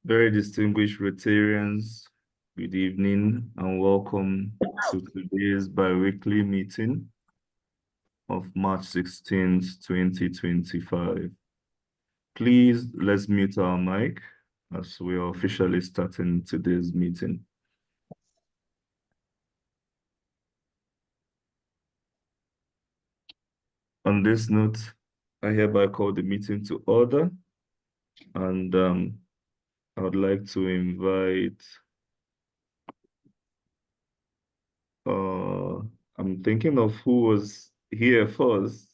Very distinguished Rotarians, good evening and welcome to today's bi-weekly meeting of March 16th, 2025. Please, let's mute our mic as we are officially starting today's meeting. On this note, I hereby call the meeting to order, and I would like to invite, I'm thinking of who was here first.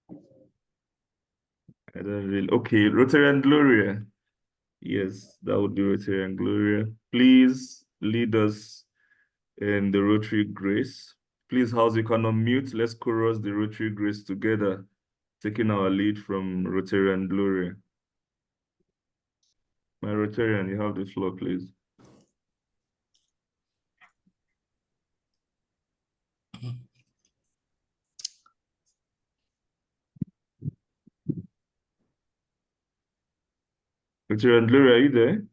I don't really, okay, Rotary and Gloria. Yes, that would be Rotary and Gloria. Please lead us in the Rotary Grace. Please, house, you can unmute. Let's chorus the Rotary Grace together, taking our lead from Rotary and Gloria. My Rotarian, you have the floor, please. Rotary and Gloria, are you there?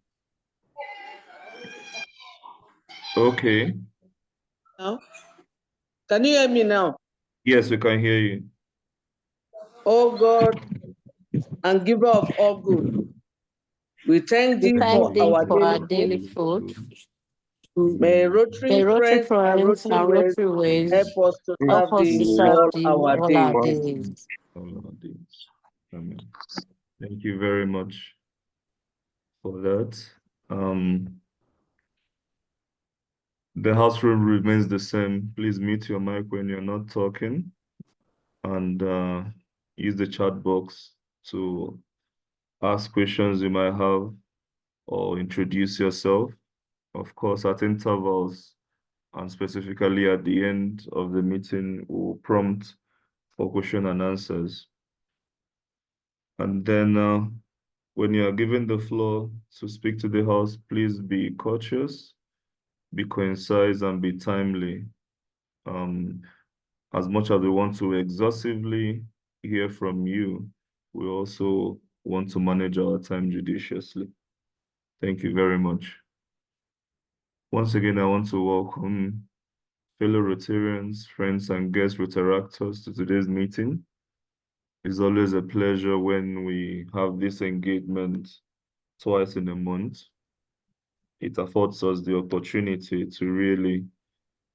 Okay. Now, can you hear me now? Yes, we can hear you. Oh God, and giver of all good, we thank thee for our daily food. May Rotary friends and Rotary ways help us to serve thee all our days. Amen. Thank you very much for that. The house rule remains the same. Please mute your mic when you're not talking, and use the chat box to ask questions you might have or introduce yourself. Of course, at intervals and specifically at the end of the meeting, we'll prompt for question and answers. And then when you are given the floor to speak to the house, please be courteous, be concise, and be timely. As much as we want to exhaustively hear from you, we also want to manage our time judiciously. Thank you very much. Once again, I want to welcome fellow Rotarians, friends, and guest Rotaractors to today's meeting. It's always a pleasure when we have this engagement twice in a month. It affords us the opportunity to really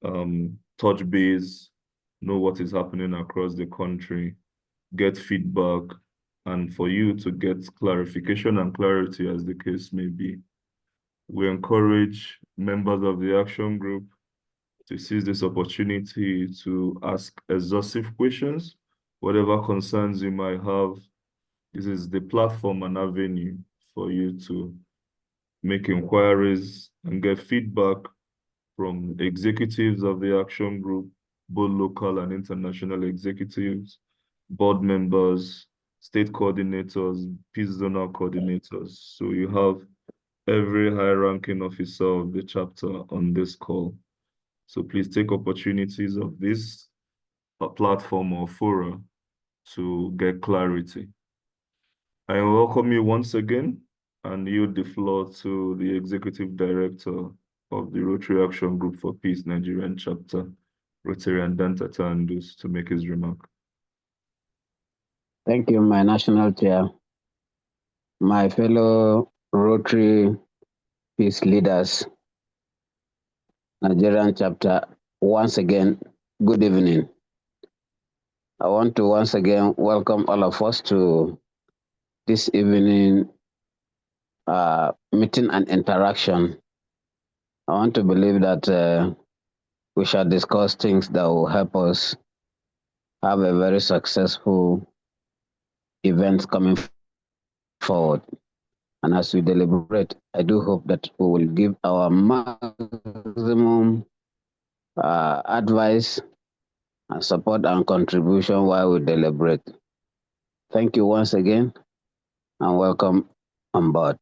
touch base, know what is happening across the country, get feedback, and for you to get clarification and clarity as the case may be. We encourage members of the action group to seize this opportunity to ask exhaustive questions, whatever concerns you might have. This is the platform and avenue for you to make inquiries and get feedback from executives of the action group, both local and international executives, board members, state coordinators, peace zonal coordinators. So you have every high-ranking officer of the chapter on this call. So please take opportunities of this platform or fora to get clarity. I welcome you once again and yield the floor to the Executive Director of the Rotary Action Group for Peace Nigerian Chapter, Rotary and Danta Tandus, to make his remark. Thank you, my national chair, my fellow Rotary peace leaders, Nigerian chapter. Once again, good evening. I want to once again welcome all of us to this evening meeting and interaction. I want to believe that we shall discuss things that will help us have a very successful event coming forward. And as we deliberate, I do hope that we will give our maximum advice and support and contribution while we deliberate. Thank you once again and welcome on board.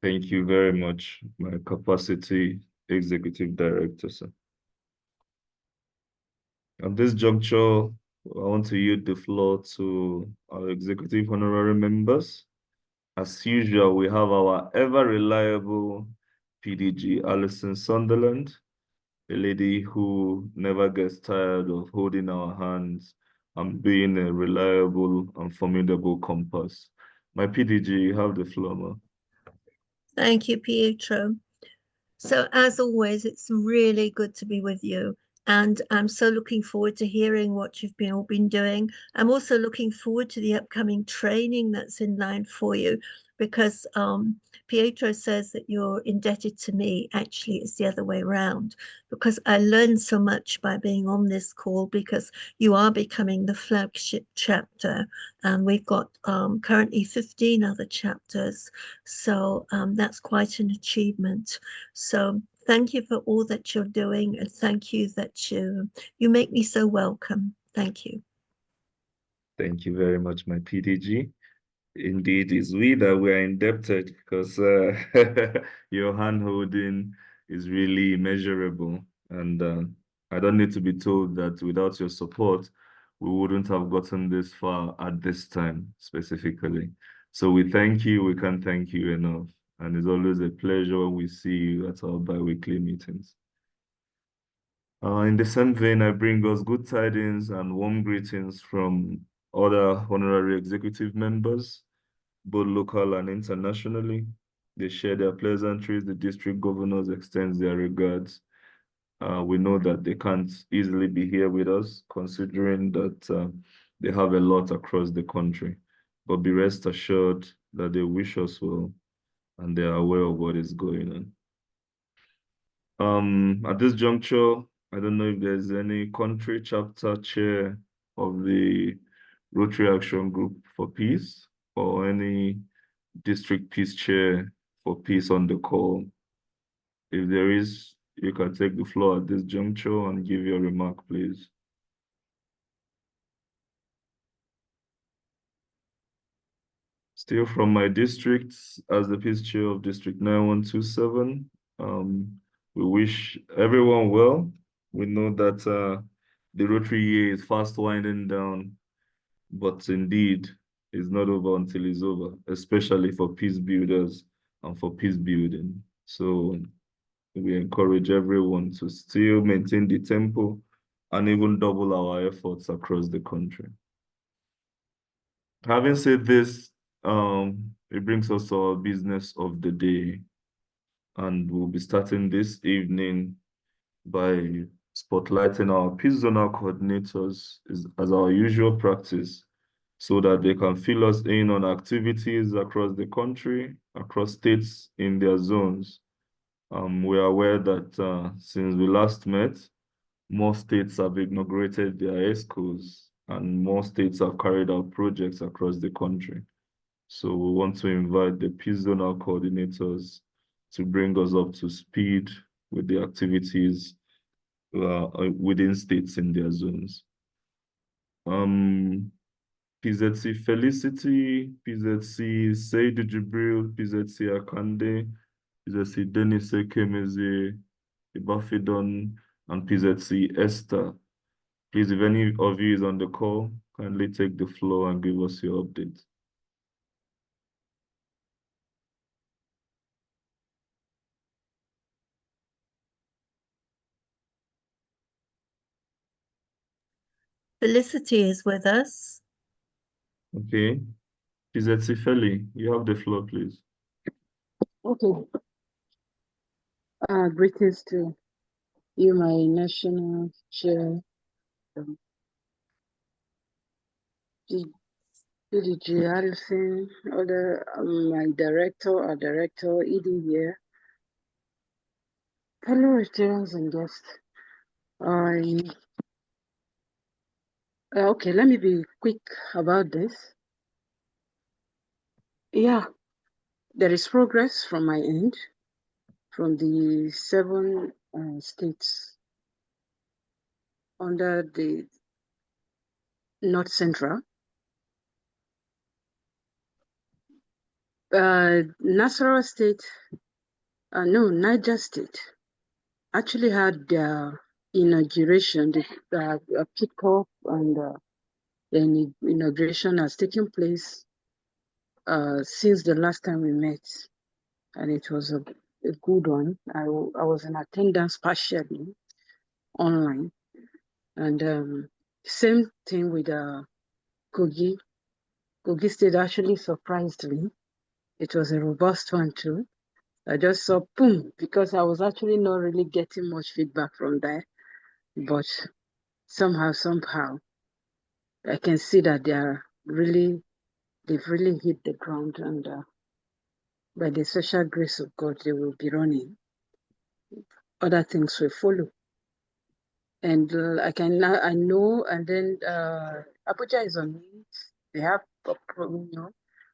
Thank you very much, my capacity executive director, sir. At this juncture, I want to yield the floor to our executive honorary members. As usual, we have our ever reliable PDG, Alison Sunderland, a lady who never gets tired of holding our hands and being a reliable and formidable compass. My PDG, you have the floor, ma. Thank you, Pietro. So as always, it's really good to be with you. And I'm so looking forward to hearing what you've all been doing. I'm also looking forward to the upcoming training that's in line for you, because Pietro says that you're indebted to me. Actually, it's the other way around, because I learned so much by being on this call, because you are becoming the flagship chapter, and we've got currently 15 other chapters. So that's quite an achievement. So thank you for all that you're doing, and thank you that you make me so welcome. Thank you. Thank you very much, my PDG. Indeed, it's we that we are indebted, because your hand-holding is really immeasurable. And I don't need to be told that without your support, we wouldn't have gotten this far at this time specifically. So we thank you. We can't thank you enough. And it's always a pleasure when we see you at our bi-weekly meetings. In the same vein, I bring us good tidings and warm greetings from other honorary executive members, both local and internationally. They share their pleasantries. The district governors extend their regards. We know that they can't easily be here with us, considering that they have a lot across the country. But be rest assured that they wish us well and they are aware of what is going on. At this juncture, I don't know if there's any country chapter chair of the Rotary Action Group for Peace or any district peace chair for peace on the call. If there is, you can take the floor at this juncture and give your remark, please. Still from my district, as the peace chair of District 9127, we wish everyone well. We know that the Rotary year is fast winding down, but indeed, it's not over until it's over, especially for peace builders and for peace building. So we encourage everyone to still maintain the tempo and even double our efforts across the country. Having said this, it brings us to our business of the day, and we'll be starting this evening by spotlighting our peace zonal coordinators as our usual practice, so that they can fill us in on activities across the country, across states in their zones. We are aware that since we last met, more states have inaugurated their ESCOs and more states have carried out projects across the country. So we want to invite the peace zonal coordinators to bring us up to speed with the activities within states in their zones. PZC Felicity, PZC Seydou Jibril, PZC Akande, PZC Denise Kemeze, Ibafidon, and PZC Esther. Please, if any of you is on the call, kindly take the floor and give us your update. Felicity is with us. Okay. PZC Feli, you have the floor, please. Okay. Greetings to you, my national chair, PDG Alison, other my our director, Edie here, fellow Rotarians and guests. Okay, let me be quick about this. Yeah, there is progress from my end, from the 7 states under the North Central. Nasarawa State, no, Niger State actually had their inauguration, the kickoff and The inauguration has taken place since the last time we met, and it was a good one. I was in attendance partially online, and same thing with Kogi. Kogi State actually surprised me. It was a robust one too. I just saw boom, because I was actually not really getting much feedback from there, but somehow I can see that they've really hit the ground, and by the special grace of God, they will be running. Other things will follow. And I know, and then Abuja is on it. They have,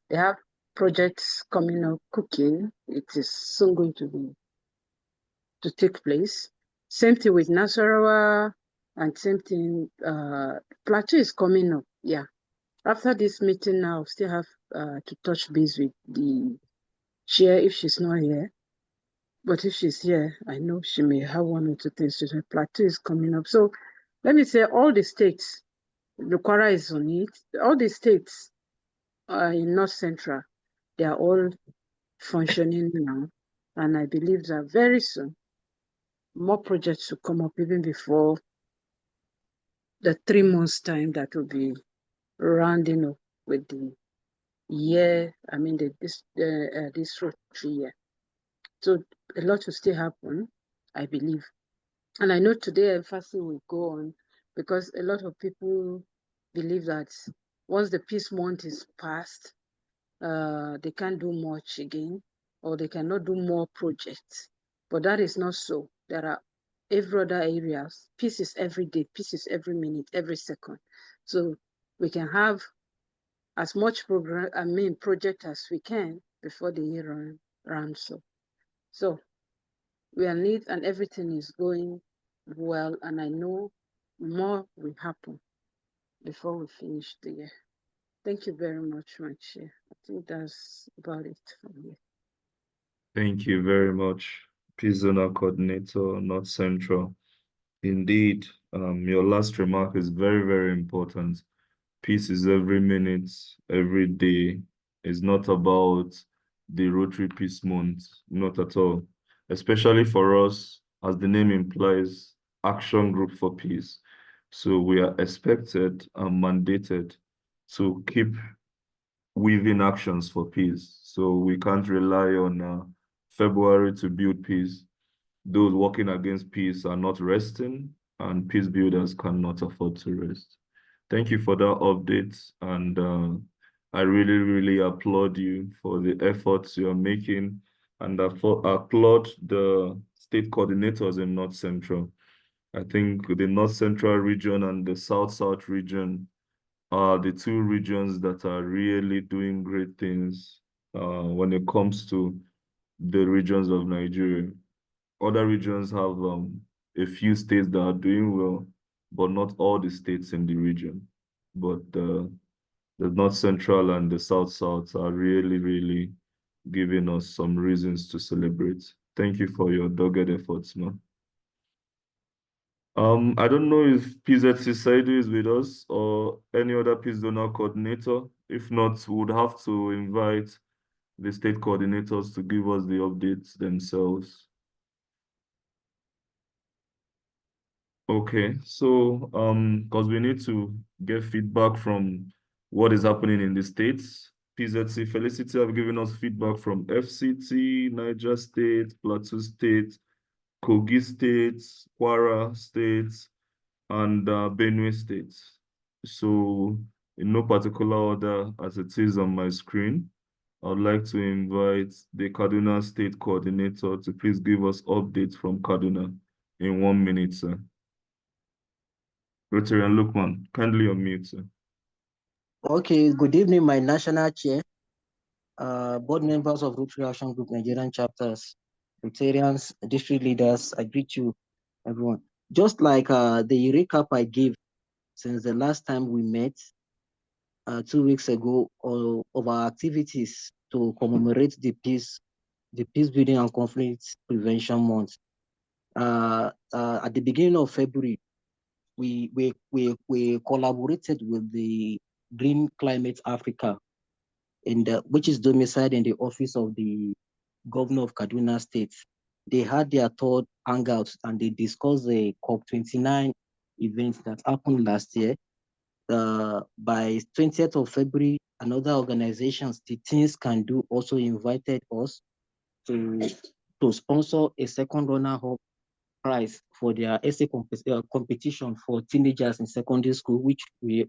they have projects coming up, cooking. It is soon going to take place. Same thing with Nasarawa, and same thing, Plateau is coming up. Yeah. After this meeting now, still have to touch base with the chair if she's not here. But if she's here, I know she may have one or two things to say. Plateau is coming up. So let me say all the states, Lukwara is on it, all the states in North Central, they are all functioning now. And I believe that very soon, more projects will come up even before the 3 months time that will be rounding up with the year, this Rotary year. So a lot will still happen, I believe. And I know today emphasis will go on, because a lot of people believe that once the peace month is passed, they can't do much again, or they cannot do more projects. But that is not so. There are every other areas. Peace is every day, peace is every minute, every second. So we can have as much project as we can before the year runs up. So we are neat and everything is going well, and I know more will happen before we finish the year. Thank you very much, my chair. I think that's about it from me. Thank you very much, Peace Zonal Coordinator, North Central. Indeed, your last remark is very, very important. Peace is every minute, every day. It's not about the Rotary Peace Month, not at all. Especially for us, as the name implies, Action Group for Peace. So we are expected and mandated to keep weaving actions for peace. So we can't rely on February to build peace. Those working against peace are not resting, and peace builders cannot afford to rest. Thank you for that update, and I really, really applaud you for the efforts you're making, and I applaud the state coordinators in North Central. I think the North Central region and the South region are the two regions that are really doing great things when it comes to the regions of Nigeria. Other regions have a few states that are doing well, but not all the states in the region. But the North Central and the South are really, really giving us some reasons to celebrate. Thank you for your dogged efforts, man. I don't know if PZC Saidu is with us or any other peace donor coordinator. If not, we would have to invite the state coordinators to give us the updates themselves. Okay, so because we need to get feedback from what is happening in the states. PZC Felicity have given us feedback from FCT, Niger State, Plateau State, Kogi State, Kwara State, and Benue State. So in no particular order as it is on my screen, I'd like to invite the Kaduna State Coordinator to please give us updates from Kaduna in 1 minute, sir. Rotary and Lukman, kindly unmute, sir. Okay, good evening, my national chair, board members of Rotary Action Group Nigerian chapters, Rotarians, district leaders. I greet you, everyone. Just like the recap I gave since the last time we met 2 weeks ago of our activities to commemorate the peace building and conflict prevention month. At the beginning of February, we collaborated with the Green Climate Africa, which is domiciled in the office of the governor of Kaduna State. They had their third hangout and they discussed the COP29 event that happened last year. By 20th of February, another organizations, the Teens Can Do, also invited us to sponsor a second runner-up prize for their essay competition for teenagers in secondary school, which we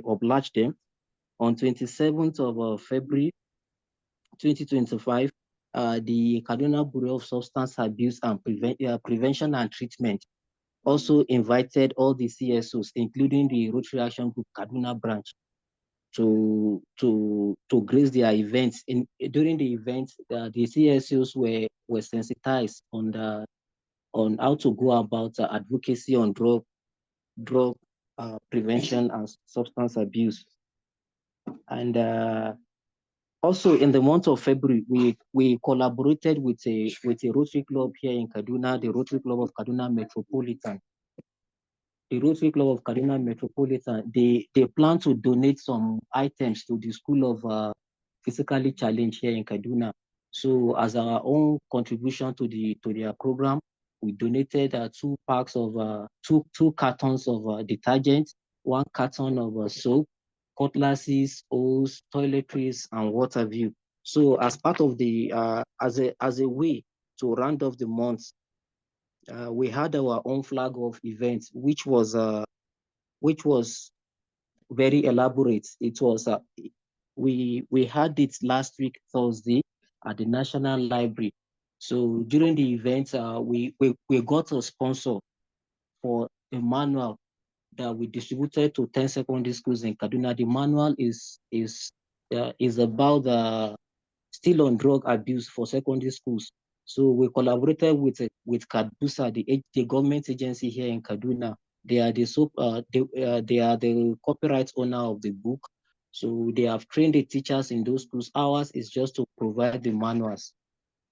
obliged them. On 27th of February 2025, the Kaduna Bureau of Substance Abuse and Prevention and Treatment also invited all the CSOs, including the Rotary Action Group Kaduna branch, to grace their events. During the events, the CSOs were sensitized on how to go about advocacy on drug prevention and substance abuse. And also in the month of February, we collaborated with a Rotary Club here in Kaduna, the Rotary Club of Kaduna Metropolitan. The Rotary Club of Kaduna Metropolitan, they plan to donate some items to the School of Physically Challenged here in Kaduna. So as our own contribution to their program, we donated two cartons of detergent, 1 carton of soap, cutlasses, hose, toiletries, and water view. So as part of the as a way to round off the month, we had our own flag of events, which was very elaborate. It was we had it last week Thursday at the National Library. So during the event, we got a sponsor for a manual that we distributed to 10 secondary schools in Kaduna. The manual is about still on drug abuse for secondary schools. So we collaborated with Kadbusa, the government agency here in Kaduna. They are they are the copyright owner of the book. So they have trained the teachers in those schools. Ours is just to provide the manuals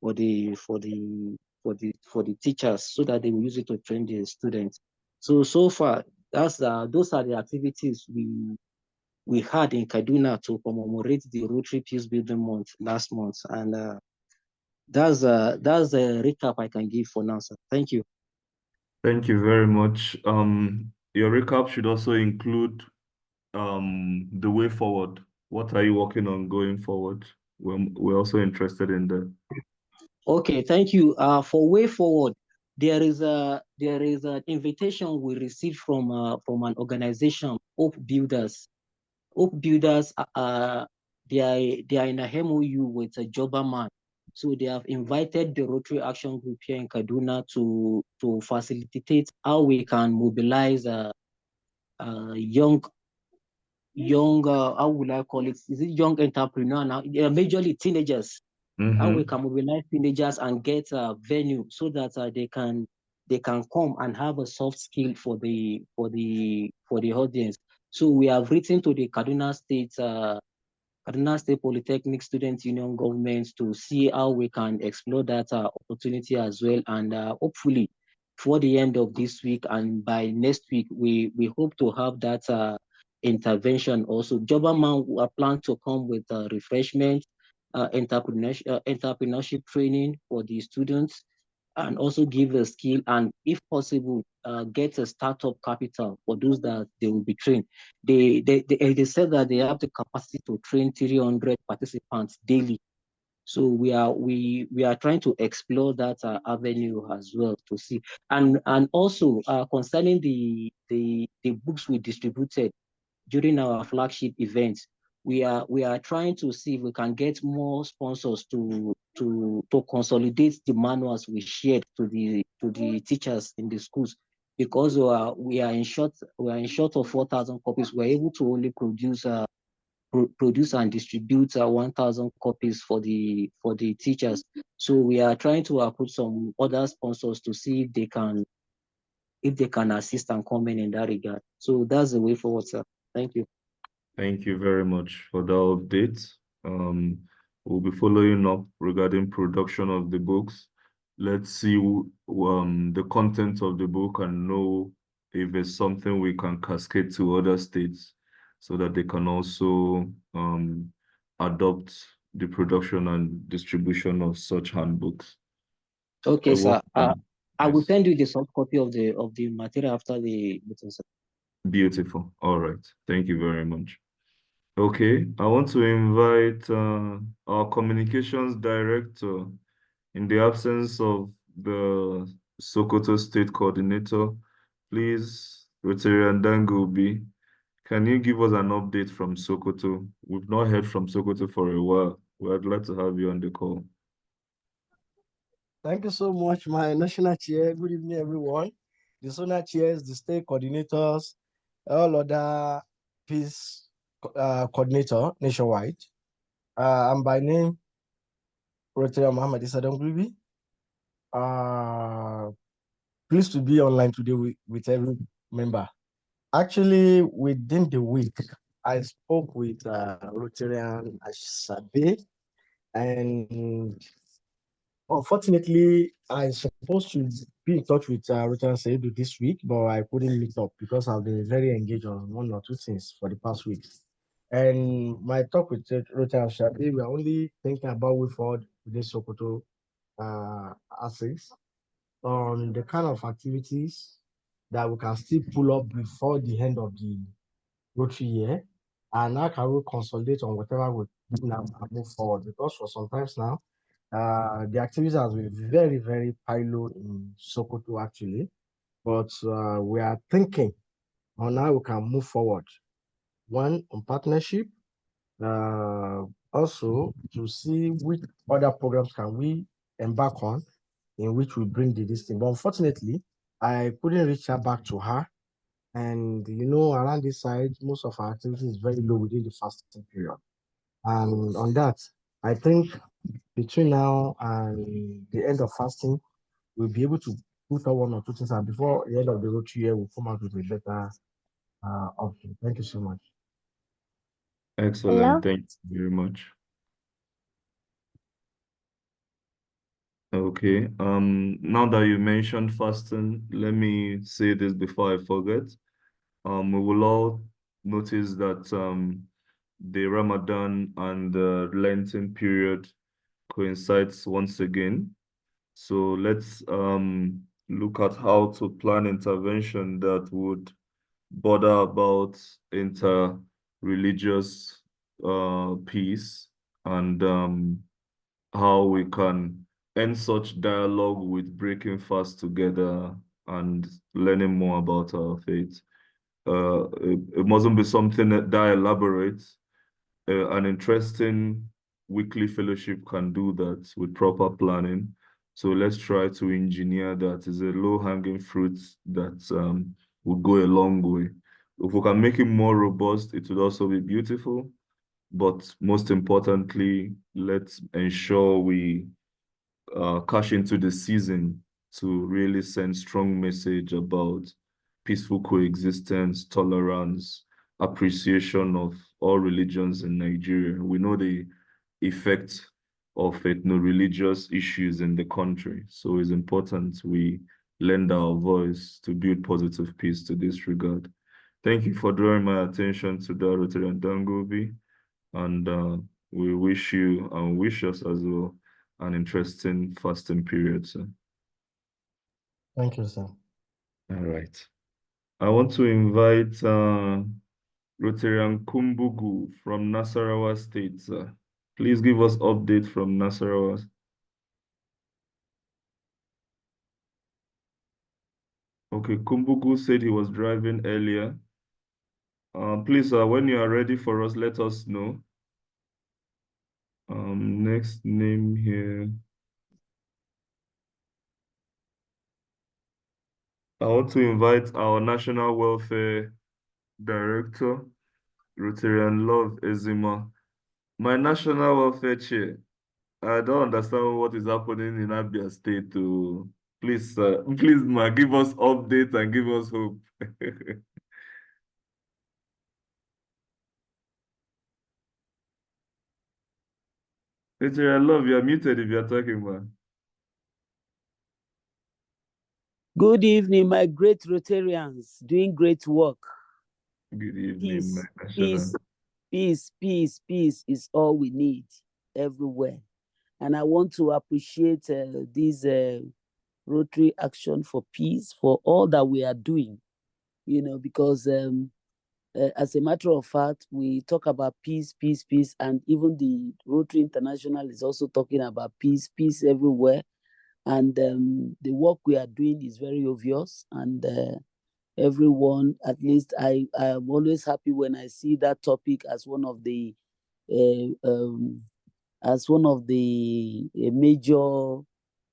for the teachers so that they will use it to train the students. So far, those are the activities we had in Kaduna to commemorate the Rotary Peace Building Month last month, and that's a recap I can give for now, sir. Thank you. Thank you very much. Your recap should also include the way forward. What are you working on going forward? We're also interested in that. Okay, thank you. For way forward, there is an invitation we received from an organization, Hope Builders. Hope Builders, they are in a MOU with a Joberman. So they have invited the Rotary Action Group here in Kaduna to facilitate how we can mobilize young how would I call it? Is it young entrepreneur now? Majorly teenagers. How we can mobilize teenagers and get a venue so that they can come and have a soft skill for the audience. So we have written to the Kaduna State Polytechnic Student Union government to see how we can explore that opportunity as well. And hopefully for the end of this week and by next week, we hope to have that intervention also. Joberman plan to come with refreshment, entrepreneurship training for the students, and also give a skill and, if possible, get a startup capital for those that they will be trained. They said that they have the capacity to train 300 participants daily. So we are trying to explore that avenue as well to see. And also concerning the books we distributed during our flagship events, we are trying to see if we can get more sponsors to consolidate the manuals we shared to the teachers in the schools, because we are in short of 4,000 copies. We're able to only produce and distribute 1,000 copies for the teachers. So we are trying to approach some other sponsors to see if they can assist and comment in that regard. So that's the way forward, sir. Thank you. Thank you very much for the update. We'll be following up regarding production of the books. Let's see the content of the book and know if it's something we can cascade to other states so that they can also adopt the production and distribution of such handbooks. Okay, sir. I will Yes. send you the soft copy of the material after the meeting, sir. Beautiful. All right. Thank you very much. Okay, I want to invite our communications director in the absence of the Sokoto State Coordinator. Please, Rotary Dangubi, can you give us an update from Sokoto? We've not heard from Sokoto for a while. We'd like to have you on the call. Thank you so much, my national chair. Good evening, everyone. The zonal chairs, the state coordinators, all other peace coordinator nationwide. I'm by name Rotary Muhammad Isadongribi. Pleased to be online today with every member. Actually, within the week, I spoke with Rotarian Ashabe, and unfortunately, I supposed to be in touch with Rotarian Saidu this week, but I couldn't meet up because I've been very engaged on one or two things for the past weeks. And my talk with Rotarian Ashabe, we're only thinking about way forward with this Sokoto assets on the kind of activities that we can still pull up before the end of the Rotary year. And now can we consolidate on whatever we do now and move forward? Because for some times now, the activities has been very, very pilo in Sokoto actually. But we are thinking on how we can move forward. One, on partnership, also to see which other programs can we embark on in which we bring this thing. But unfortunately, I couldn't reach her back to her. And around this side, most of our activity is very low within the fasting period. And on that, I think between now and the end of fasting, we'll be able to put out one or two things. And before the end of the Rotary year, we'll come out with a better option. Thank you so much. Excellent. Hello? Thank you very much. Okay. Now that you mentioned fasting, let me say this before I forget. We will all notice that the Ramadan and the Lenten period coincides once again. So let's look at how to plan intervention that would bother about inter-religious peace and how we can end such dialogue with breaking fast together and learning more about our faith. It mustn't be something that elaborates. An interesting weekly fellowship can do that with proper planning. So let's try to engineer that. It's a low-hanging fruit that will go a long way. If we can make it more robust, it would also be beautiful. But most importantly, let's ensure we cash into the season to really send strong message about peaceful coexistence, tolerance, appreciation of all religions in Nigeria. We know the effect of ethno-religious issues in the country. So it's important we lend our voice to build positive peace to this regard. Thank you for drawing my attention to the Rotary and Dangobi, and we wish you and wish us as well an interesting fasting period, sir. Thank you, sir. All right. I want to invite Rotarian Kumbugu from Nasarawa State, sir. Please give us update from Nasarawa. Okay, Kumbugu said he was driving earlier. Please, when you are ready for us, let us know. Next name here. I want to invite our National Welfare Director, Rotarian Love Ezima. My National Welfare Chair, I don't understand what is happening in Abia State. Please, please, ma, give us updates and give us hope. Rotarian Love, you're muted if you're talking, man. Good evening, my great Rotarians, doing great work. Good evening, my Peace, national. peace is all we need everywhere. And I want to appreciate this Rotary Action for Peace for all that we are doing, because as a matter of fact, we talk about peace, and even the Rotary International is also talking about peace everywhere. And the work we are doing is very obvious, and everyone, at least I am always happy when I see that topic as one of the major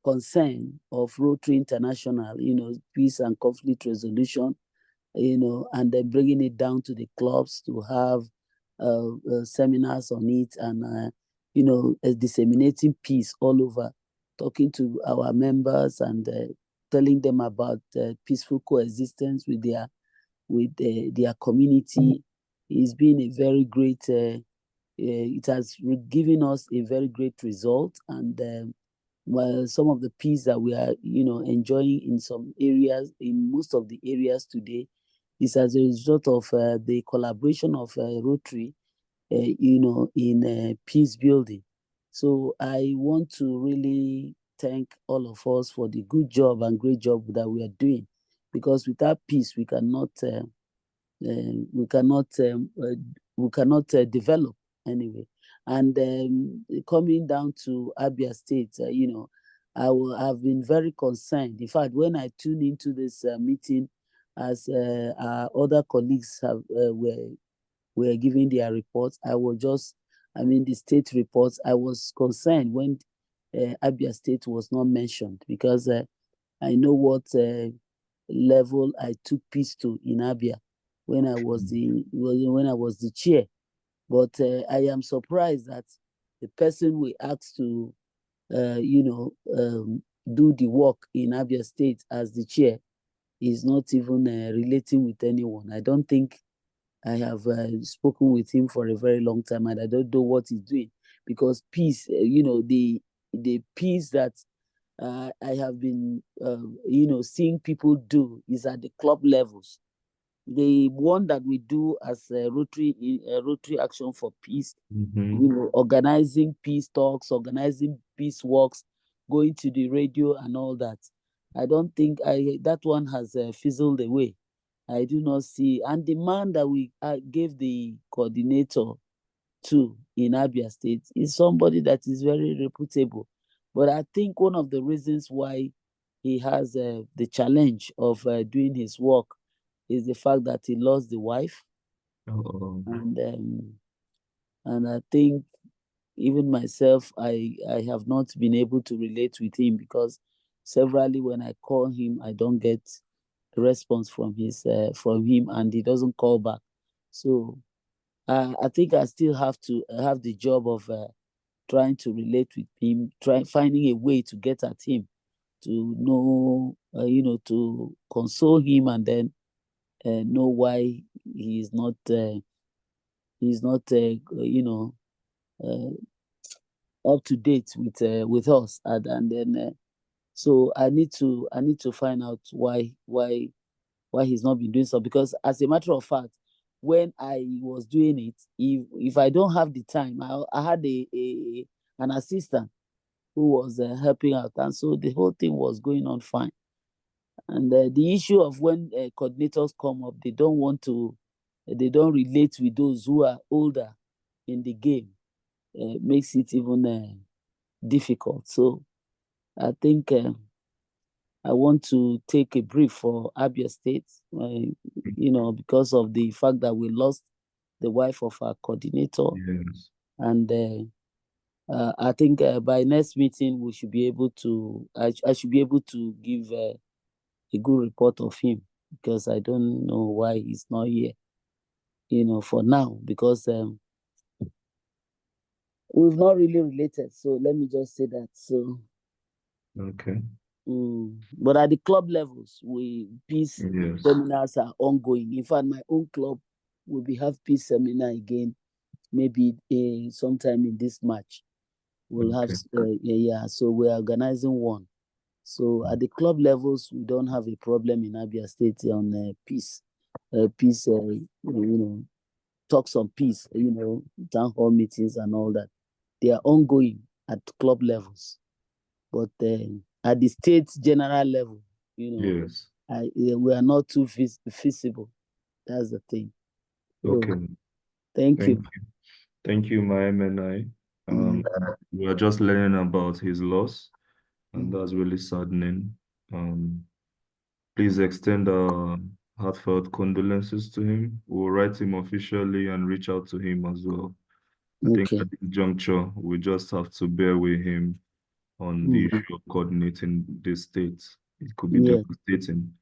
concern of Rotary International, peace and conflict resolution, and then bringing it down to the clubs to have seminars on it, and disseminating peace all over, talking to our members and telling them about peaceful coexistence with their community. It's been a very great. It has given us a very great result, and well, some of the peace that we are, enjoying in some areas, in most of the areas today, is as a result of the collaboration of Rotary, in peace building. So I want to really thank all of us for the good job and great job that we are doing, because without peace we cannot develop anyway. And coming down to Abia State, I've been very concerned. In fact, when I tune into this meeting, as our other colleagues were giving their reports, the state reports, I was concerned when Abia State was not mentioned, because I know what level I took peace to in Abia when I was the chair. But I am surprised that the person we asked to do the work in Abia State as the chair is not even relating with anyone. I don't think I have spoken with him for a very long time, and I don't know what he's doing, because peace, the peace that I have been, seeing people do is at the club levels. The one that we do as a Rotary Action for Peace, organizing peace talks, organizing peace walks, going to the radio and all that. I don't think that one has fizzled away. I do not see. And the man that we gave the coordinator to in Abia State is somebody that is very reputable. But I think one of the reasons why he has the challenge of doing his work is the fact that he lost the wife. And I think even myself, I have not been able to relate with him, because severally when I call him, I don't get a response from him, and he doesn't call back. So I think I still have to have the job of trying to relate with him, finding a way to get at him, to know, to console him, and then know why he's not up to date with us, and then so I need to find out why he's not been doing so. Because as a matter of fact, when I was doing it, if I don't have the time, I had an assistant who was helping out, and so the whole thing was going on fine. And the issue of when coordinators come up, they don't relate with those who are older in the game, makes it even difficult. So I think I want to take a brief for Abia State, because of the fact that we lost the wife of our coordinator. Yes. And I think by next meeting we should be able to. I should be able to give a good report of him, because I don't know why he's not here. For now, because we've not really related. So let me just say that. So. Okay. But at the club levels, peace seminars are ongoing. In fact, my own club will have peace seminar again, maybe sometime in this March. We'll have, so we're organizing one. So at the club levels, we don't have a problem in Abia State on peace, talks on peace, town hall meetings and all that. They are ongoing at club levels. But at the state general level, Yes. we are not too feasible. That's the thing. Okay. So, thank you. Thank you, my MNI. We are just learning about his loss, and that's really saddening. Please extend our heartfelt condolences to him. We'll write him officially and reach out to him as well. I think at this juncture, we just have to bear with him on the issue of coordinating the states. It could be devastating,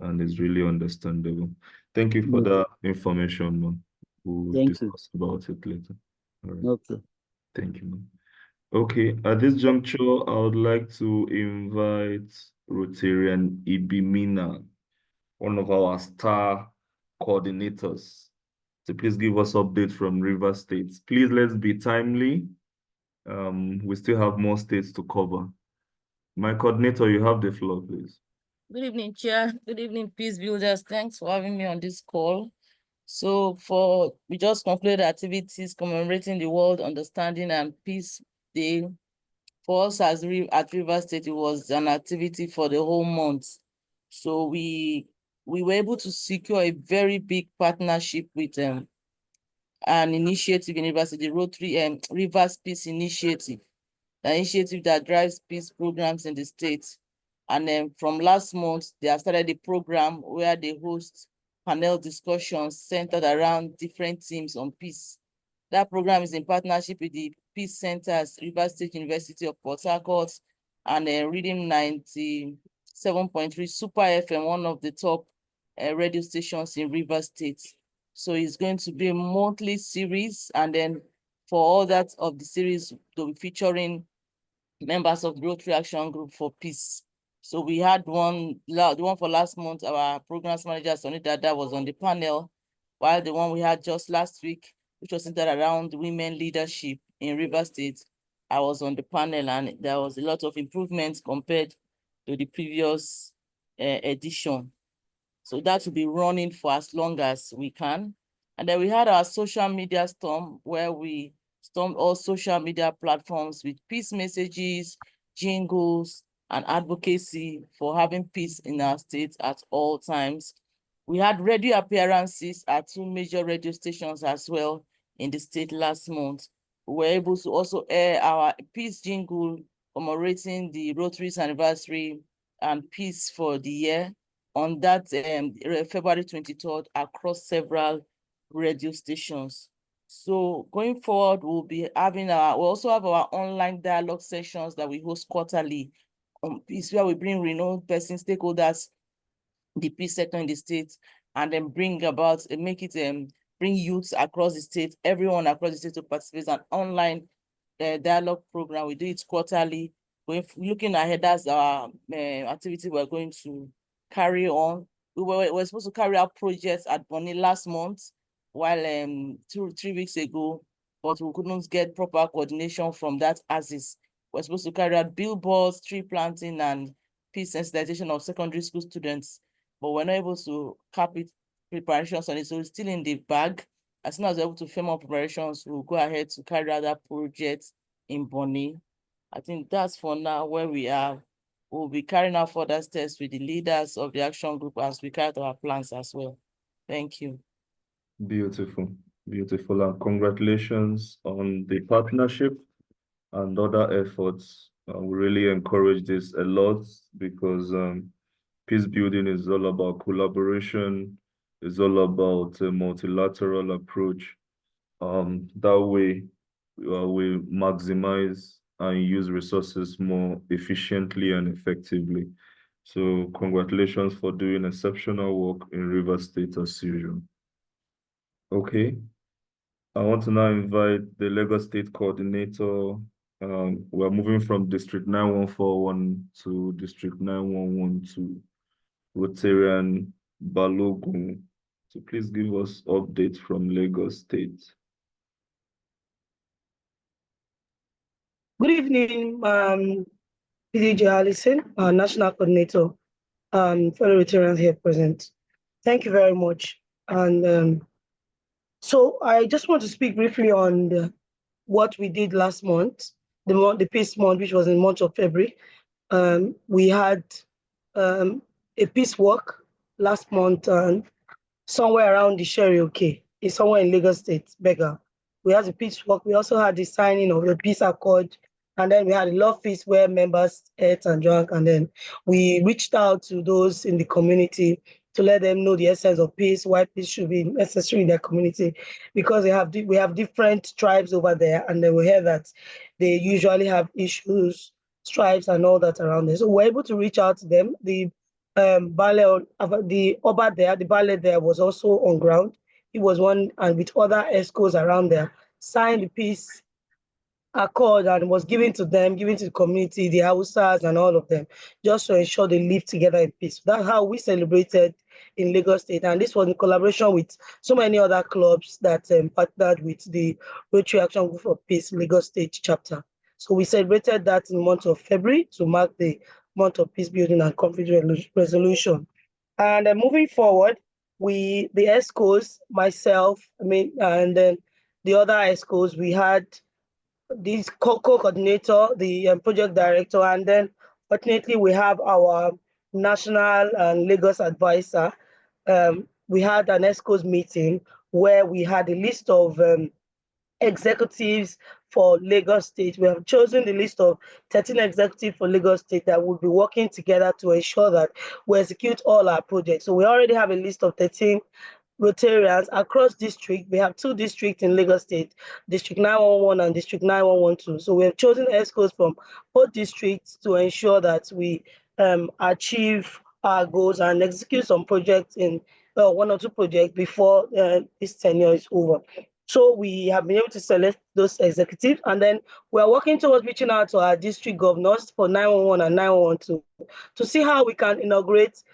and it's really understandable. Thank you for that information, man. We'll discuss about it later. All right. Okay. Thank you, man. Okay, at this juncture, I would like to invite Rotarian Ibimina, one of our star coordinators, to please give us updates from River State. Please, let's be timely. We still have more states to cover. My coordinator, you have the floor, please. Good evening, Chair. Good evening, Peace Builders. Thanks for having me on this call. So we just concluded activities commemorating the World Understanding and Peace Day. For us at River State, it was an activity for the whole month. So we were able to secure a very big partnership with an initiative in River State, the Rotary Rivers Peace Initiative, an initiative that drives peace programs in the state. And then from last month, they have started a program where they host panel discussions centered around different themes on peace. That program is in partnership with the Peace Centers, River State University of Port Harcourt, and Reading 97.3 Super FM, one of the top radio stations in River State. So it's going to be a monthly series, and then for all that of the series, they'll be featuring members of the Rotary Action Group for Peace. So we had the one for last month, our programs manager, Sonita, that was on the panel, while the one we had just last week, which was centered around women leadership in River State, I was on the panel, and there was a lot of improvements compared to the previous edition. So that will be running for as long as we can. And then we had our social media storm, where we stormed all social media platforms with peace messages, jingles, and advocacy for having peace in our state at all times. We had radio appearances at 2 major radio stations as well in the state last month. We were able to also air our peace jingle commemorating the Rotary's anniversary and peace for the year on that February 23rd across several radio stations. So going forward, we'll also have our online dialogue sessions that we host quarterly on peace, where we bring renowned person stakeholders, the peace sector in the state, and then bring youths across the state, everyone across the state to participate in an online dialogue program. We do it quarterly. Looking ahead, that's our activity we're going to carry on. We were supposed to carry out projects at Bonny last month, while 3 weeks ago, but we couldn't get proper coordination from that ASIS. We're supposed to carry out billboards, tree planting, and peace sensitization of secondary school students, but we're not able to cap it preparations on it, so it's still in the bag. As soon as we're able to firm up preparations, we'll go ahead to carry out that project in Bonny. I think that's for now where we are. We'll be carrying out further steps with the leaders of the action group as we carry out our plans as well. Thank you. Beautiful, beautiful, and congratulations on the partnership and other efforts. We really encourage this a lot, because peace building is all about collaboration, it's all about a multilateral approach. That way, we maximize and use resources more efficiently and effectively. So congratulations for doing exceptional work in River State as usual. Okay, I want to now invite the Lagos State Coordinator. We're moving from District 9141 to District 9112, Rotarian Balogun. So please give us updates from Lagos State. Good evening, PDG Allison, our National Coordinator, and fellow Rotarians here present. Thank you very much. And so I just want to speak briefly on what we did last month, the Peace Month, which was in the month of February. We had a peace walk last month, and somewhere around the Sherry, it's somewhere in Lagos State, Bega. We had a peace walk. We also had the signing of the peace accord, and then we had a love feast where members ate and drank, and then we reached out to those in the community to let them know the essence of peace, why peace should be necessary in their community, because we have different tribes over there, and then we hear that they usually have issues, stripes, and all that around there. So we're able to reach out to them. The the Oba there, the ballet there was also on ground. He was one, and with other escorts around there, signed the peace accord and was given to them, given to the community, the Hausas and all of them, just to ensure they live together in peace. That's how we celebrated in Lagos State. And this was in collaboration with so many other clubs that partnered with the Rotary Action Group for Peace Lagos State chapter. So we celebrated that in the month of February to mark the month of peace building and conflict resolution. And moving forward, the ESCOs, myself, and then the other ESCOs, we had this co-coordinator, the project director, and then fortunately we have our national and Lagos advisor. We had an ESCOs meeting where we had a list of executives for Lagos State. We have chosen the list of 13 executives for Lagos State that will be working together to ensure that we execute all our projects. So we already have a list of 13 Rotarians across district. We have 2 districts in Lagos State, District 911 and District 9112. So we have chosen ESCOs from both districts to ensure that we achieve our goals and execute some projects in 1 or 2 projects before this tenure is over. So we have been able to select those executives, and then we are working towards reaching out to our district governors for 911 and 912 to see how we can inaugurate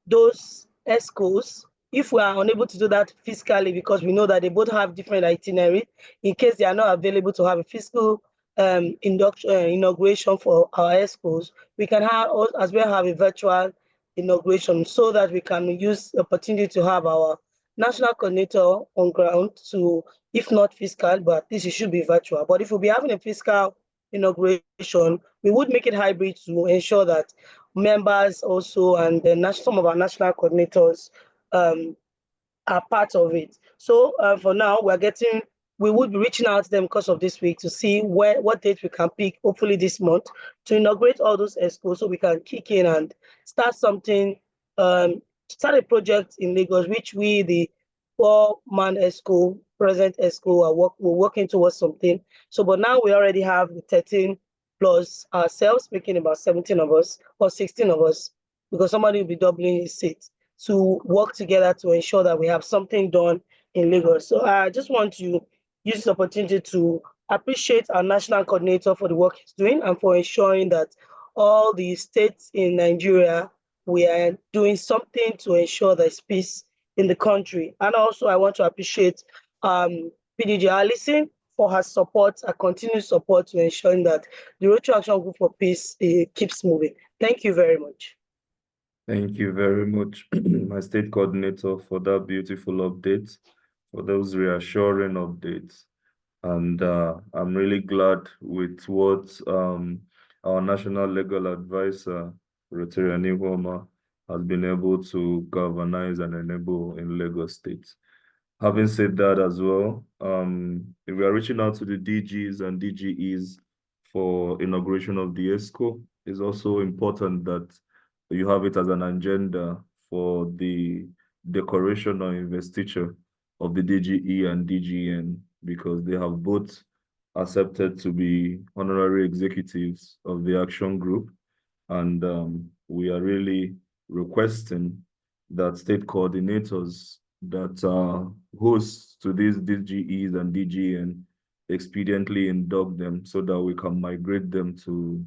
those ESCOs if we are unable to do that fiscally, because we know that they both have different itinerary. In case they are not available to have a fiscal inauguration for our ESCOs, we can have as well have a virtual inauguration so that we can use the opportunity to have our national coordinator on ground to, if not fiscal, but at least it should be virtual. But if we'll be having a fiscal inauguration, we would make it hybrid to ensure that members also and some of our national coordinators are part of it. So for now, we would be reaching out to them because of this week to see what date we can pick, hopefully this month, to inaugurate all those ESCOs so we can kick in and start something, start a project in Lagos, which we, the 4-man ESCO, present ESCO, we're working towards something. So, but now we already have the 13 plus ourselves, making about 17 of us or 16 of us, because somebody will be doubling his seat, to work together to ensure that we have something done in Lagos. So I just want to use this opportunity to appreciate our national coordinator for the work he's doing and for ensuring that all the states in Nigeria, we are doing something to ensure there's peace in the country. And also I want to appreciate PDG Allison for her support, her continued support to ensuring that the Rotary Action Group for Peace keeps moving. Thank you very much. Thank you very much, my state coordinator, for that beautiful update, for those reassuring updates. And I'm really glad with what our national legal advisor, Rotary Anihoma, has been able to galvanize and enable in Lagos State. Having said that as well, we are reaching out to the DGs and DGEs for inauguration of the ESCO. It's also important that you have it as an agenda for the decoration or investiture of the DGE and DGN, because they have both accepted to be honorary executives of the action group. And we are really requesting that state coordinators that are hosts to these DGEs and DGN expediently induct them so that we can migrate them to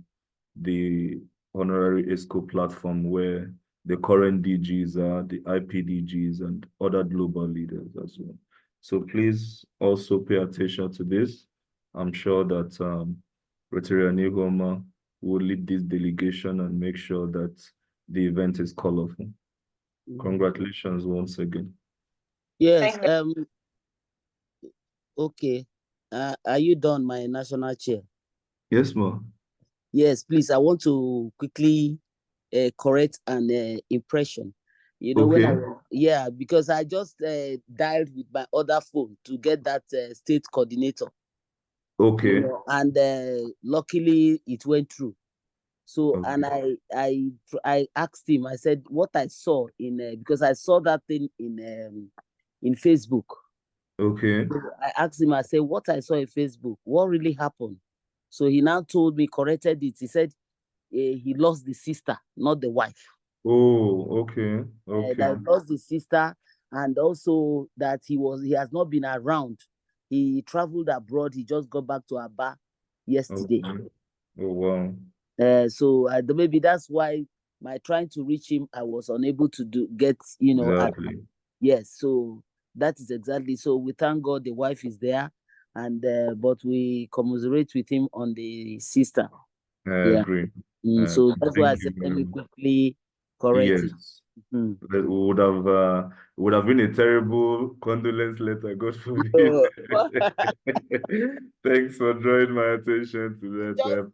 the honorary ESCO platform where the current DGs are, the IPDGs, and other global leaders as well. So please also pay attention to this. I'm sure that Rotary Anihoma will lead this delegation and make sure that the event is colorful. Congratulations once again. Yes. Okay. Are you done, my national chair? Yes, ma'am. Yes, please. I want to quickly correct an impression. You know, okay. because I just dialed with my other phone to get that state coordinator. Okay. You know, and luckily it went through. So, okay. And I asked him. I said what I saw in because I saw that thing in Facebook. Okay. So I asked him. I said what I saw in Facebook. What really happened? So he now told me, corrected it. He said he lost the sister, not the wife. Oh, okay. Okay. That he lost the sister, and also that he has not been around. He traveled abroad. He just got back to Aba yesterday. Okay. Oh wow. So maybe that's why my trying to reach him, I was unable to get, you know. Exactly. Yes, so that is exactly. So we thank God the wife is there, and but we commiserate with him on the sister. I agree. So that's why I said let me quickly correct it. It would have been a terrible condolence letter, God forbid. Thanks for drawing my attention to that.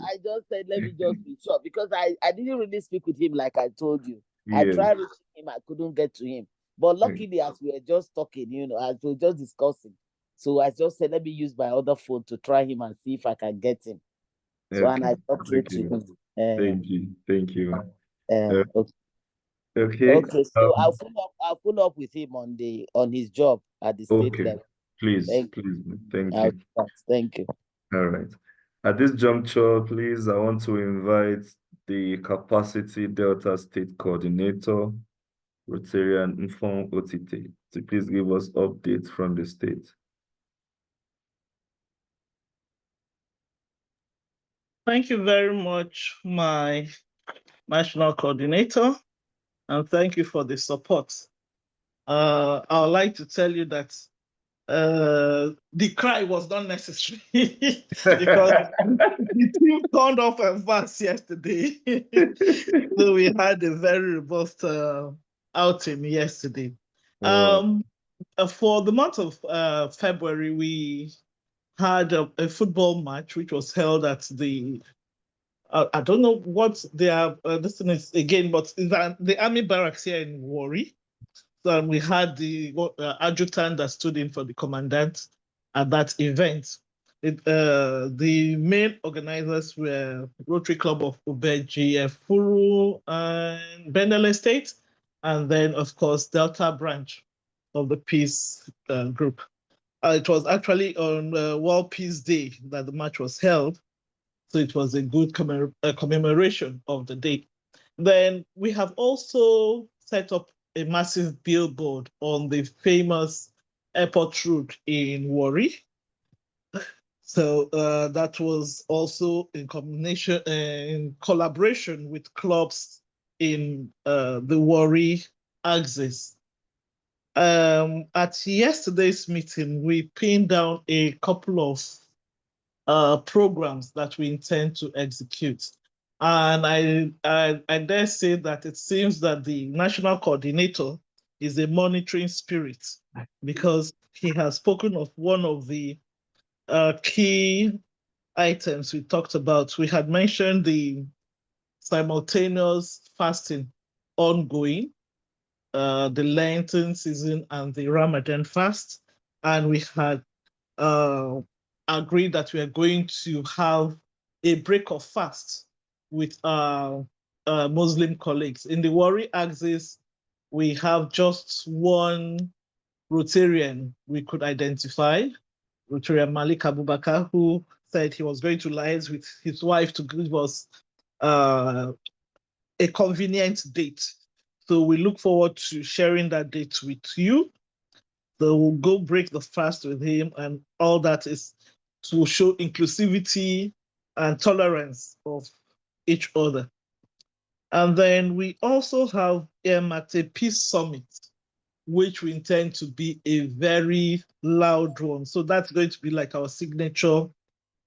I just said let me just be sure, because I didn't really speak with him like I told you. Yes. I tried reaching him, I couldn't get to him. But luckily, as we were just talking, you know, as we were just discussing, so I just said let me use my other phone to try him and see if I can get him. So and I talked to him. Thank you. Okay. So I'll follow up with him on his job at the state level. Please. Thank you. Thank you. All right. At this juncture, please, I want to invite the Capacity Delta State Coordinator, Rotary and Inform OTT, to please give us updates from the state. Thank you very much, my national coordinator, and thank you for the support. I would like to tell you that the cry was not necessary because the team turned off and fast yesterday. So we had a very robust outing yesterday. For the month of February, we had a football match which was held at the I don't know what they are. This thing is again, but the army barracks here in Warri. So we had the adjutant that stood in for the commandant at that event. The main organizers were Rotary Club of Ubeji, Furu, and Bendel Estate, and then of course Delta branch of the Peace group. It was actually on World Peace Day that the match was held. So it was a good commemoration of the day. Then we have also set up a massive billboard on the famous airport road in Warri. So that was also in collaboration with clubs in the Warri axis. At yesterday's meeting, we pinned down a couple of programs that we intend to execute. And I dare say that it seems that the national coordinator is a monitoring spirit, because he has spoken of one of the key items we talked about. We had mentioned the simultaneous fasting ongoing, the Lenten season and the Ramadan fast. And we had agreed that we are going to have a break of fast with our Muslim colleagues. In the Warri axis, we have just one Rotarian we could identify, Rotarian Malik Abubakar, who said he was going to liaise with his wife to give us a convenient date. So we look forward to sharing that date with you. So we'll go break the fast with him, and all that is to show inclusivity and tolerance of each other. And then we also have at a peace summit, which we intend to be a very loud one. So that's going to be like our signature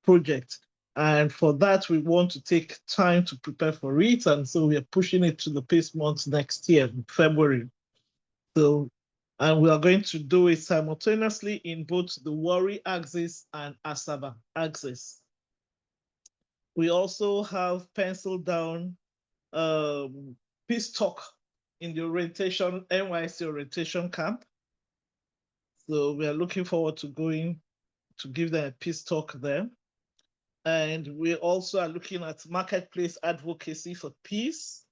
project. And for that, we want to take time to prepare for it. And so we are pushing it to the peace month next year, in February. So, and we are going to do it simultaneously in both the Warri axis and Asaba axis. We also have penciled down peace talk in the orientation, NYC orientation camp. So we are looking forward to going to give them a peace talk there. And we also are looking at marketplace advocacy for peace.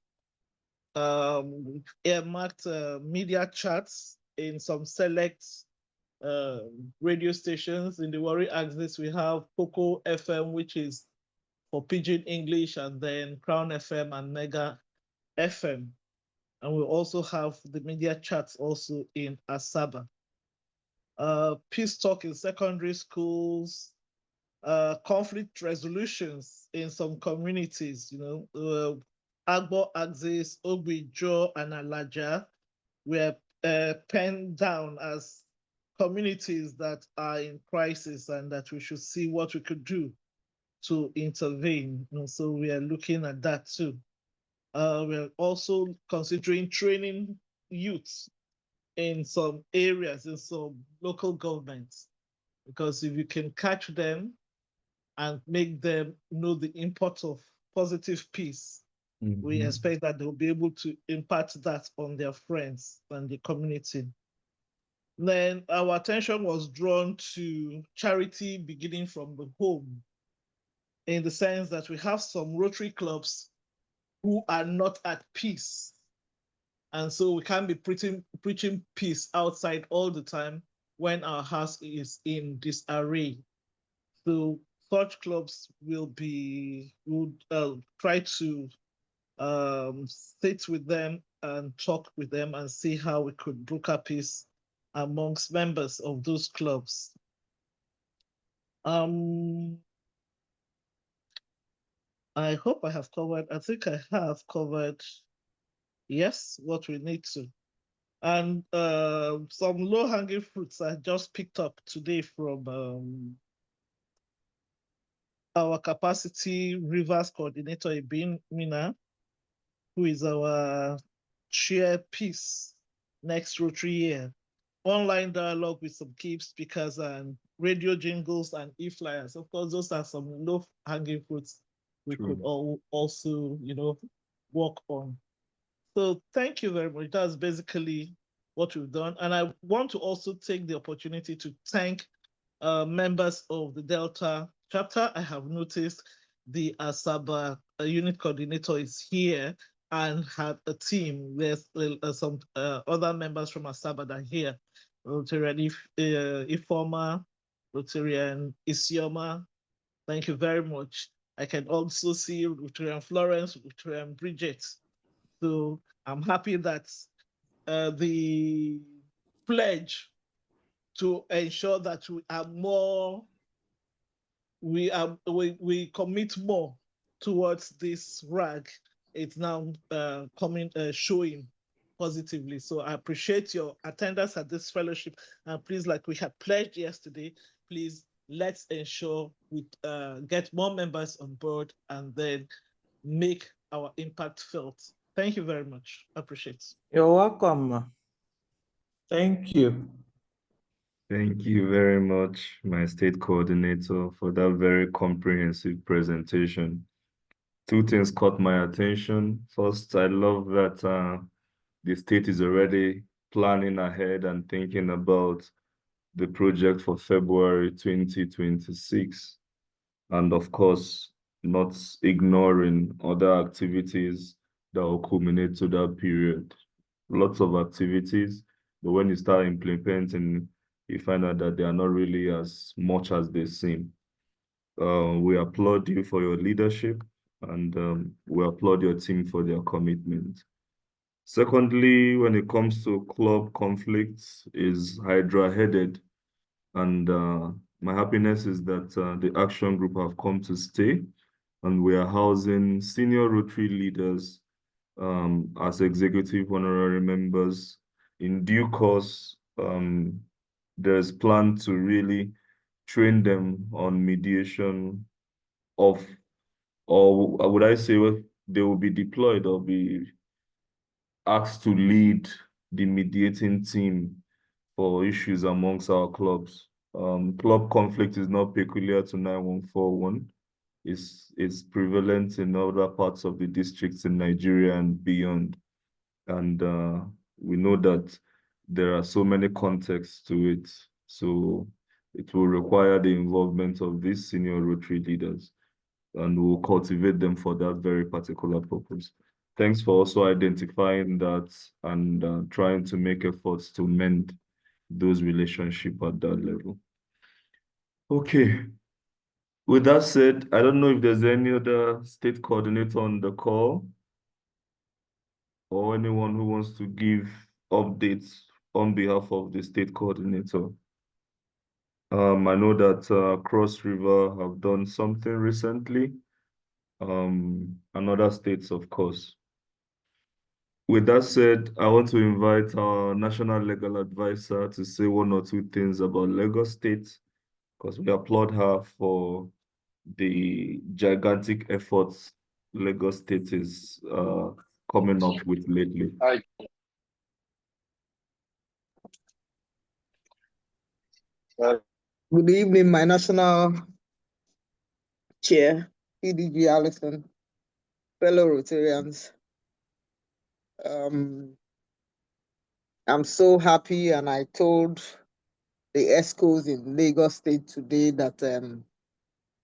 Earmarked media chats in some select radio stations. In the Warri axis, we have Poco FM, which is for Pidgin English, and then Crown FM and Mega FM. And we also have the media chats also in Asaba. Peace talk in secondary schools, conflict resolutions in some communities, Agbo axis, Ogbijo, and Alaja were penned down as communities that are in crisis and that we should see what we could do to intervene. And so we are looking at that too. We're also considering training youth in some areas, in some local governments, because if you can catch them and make them know the import of positive peace, we expect that they'll be able to impart that on their friends and the community. Then our attention was drawn to charity beginning from the home, in the sense that we have some Rotary clubs who are not at peace. And so we can't be preaching peace outside all the time when our house is in disarray. So such clubs will try to sit with them and talk with them and see how we could broker peace amongst members of those clubs. I hope I have covered, I think I have covered, yes, what we need to. And some low-hanging fruits I just picked up today from our capacity Rivers coordinator, Ibin Mina, who is our chair peace next Rotary year. Online dialogue with some key speakers and radio jingles and e-flyers. Of course, those are some low-hanging fruits we could also, work on. So thank you very much. That's basically what we've done. And I want to also take the opportunity to thank members of the Delta chapter. I have noticed the Asaba unit coordinator is here and had a team. There's some other members from Asaba that are here. Rotarian Ifoma, Rotarian Isioma. Thank you very much. I can also see Rotarian Florence, Rotarian Bridget. So I'm happy that the pledge to ensure that we commit more towards this RAG, it's now showing positively. So I appreciate your attendance at this fellowship, and please, like we had pledged yesterday, please let's ensure we get more members on board and then make our impact felt. Thank you very much. I appreciate it. You're welcome. Thank you. Thank you very much, my state coordinator, for that very comprehensive presentation. Two things caught my attention. First, I love that the state is already planning ahead and thinking about the project for February 2026. And of course, not ignoring other activities that will culminate to that period. Lots of activities, but when you start implementing, you find out that they are not really as much as they seem. We applaud you for your leadership, and we applaud your team for their commitment. Secondly, when it comes to club conflicts, is Hydra-headed, and my happiness is that the action group have come to stay, and we are housing senior Rotary leaders as executive honorary members. In due course, there's plan to really train them on mediation of, or would I say they will be deployed or be asked to lead the mediating team for issues amongst our clubs. Club conflict is not peculiar to 9141. It's prevalent in other parts of the districts in Nigeria and beyond. And we know that there are so many contexts to it. So it will require the involvement of these senior Rotary leaders, and we'll cultivate them for that very particular purpose. Thanks for also identifying that and trying to make efforts to mend those relationships at that level. Okay. With that said, I don't know if there's any other state coordinator on the call or anyone who wants to give updates on behalf of the state coordinator. I know that Cross River have done something recently, and other states, of course. With that said, I want to invite our national legal advisor to say one or two things about Lagos State, because we applaud her for the gigantic efforts Lagos State is coming up with lately. Good evening, my national chair, PDG Allison, fellow Rotarians. I'm so happy, and I told the ESCOs in Lagos State today that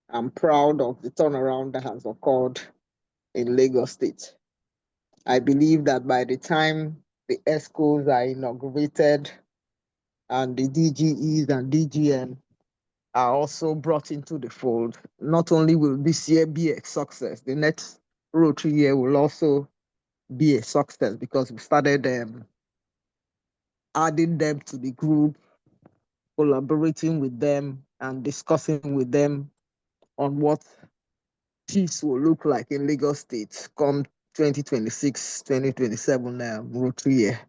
I'm proud of the turnaround that has occurred in Lagos State. I believe that by the time the ESCOs are inaugurated and the DGEs and DGN are also brought into the fold, not only will this year be a success, the next Rotary year will also be a success, because we started adding them to the group, collaborating with them and discussing with them on what peace will look like in Lagos State come 2026, 2027 Rotary year.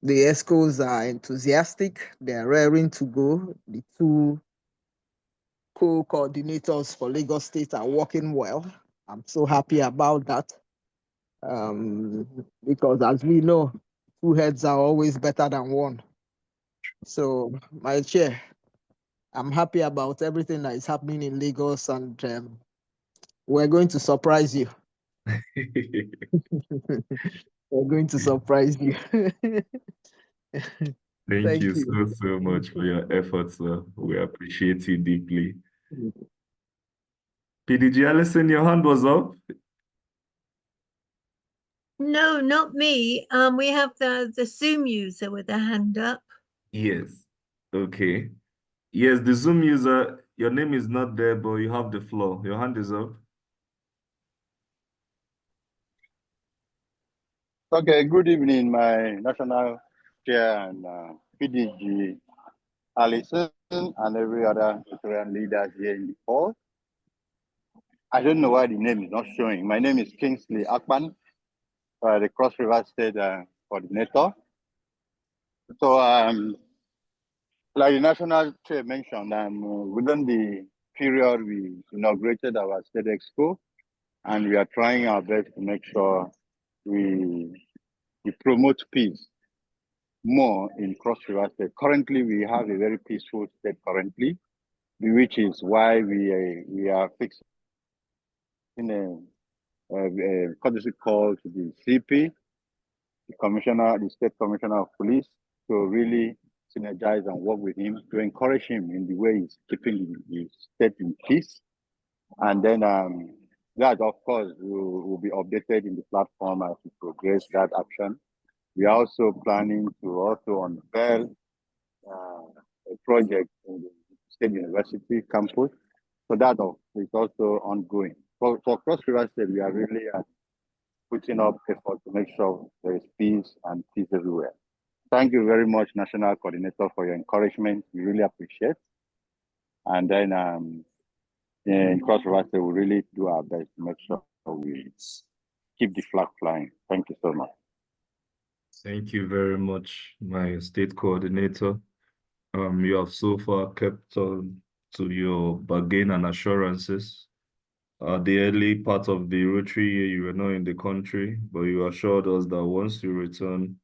The ESCOs are enthusiastic, they are raring to go. The two co-coordinators for Lagos State are working well. I'm so happy about that. Because as we know, two heads are always better than one. So, my chair, I'm happy about everything that is happening in Lagos, and we're going to surprise you. We're going to surprise you. Thank you so much for your efforts, sir. We appreciate you deeply. PDG Allison, your hand was up. No, not me. We have the Zoom user with a hand up. Yes. Okay. Yes, the Zoom user, your name is not there, but you have the floor. Your hand is up. Okay, good evening, my national chair and PDG Allison and every other Rotarian leaders here in the hall. I don't know why the name is not showing. My name is Kingsley Akpan, the Cross River State coordinator. So, like the national chair mentioned, within the period we inaugurated our state expo, and we are trying our best to make sure we promote peace more in Cross River State. Currently, we have a very peaceful state currently, which is why we are fixing a courtesy call to the CP, the State Commissioner of Police, to really synergize and work with him to encourage him in the way he's keeping the state in peace. And then that, of course, will be updated in the platform as we progress that action. We are also planning to also unveil a project in the State University campus. So that is also ongoing. For Cross River State, we are really putting up effort to make sure there is peace and peace everywhere. Thank you very much, National Coordinator, for your encouragement. We really appreciate. And then in Cross River State, we really do our best to make sure we keep the flag flying. Thank you so much. Thank you very much, my state coordinator. You have so far kept on to your bargain and assurances. The early part of the Rotary year, you were not in the country, but you assured us that once you return,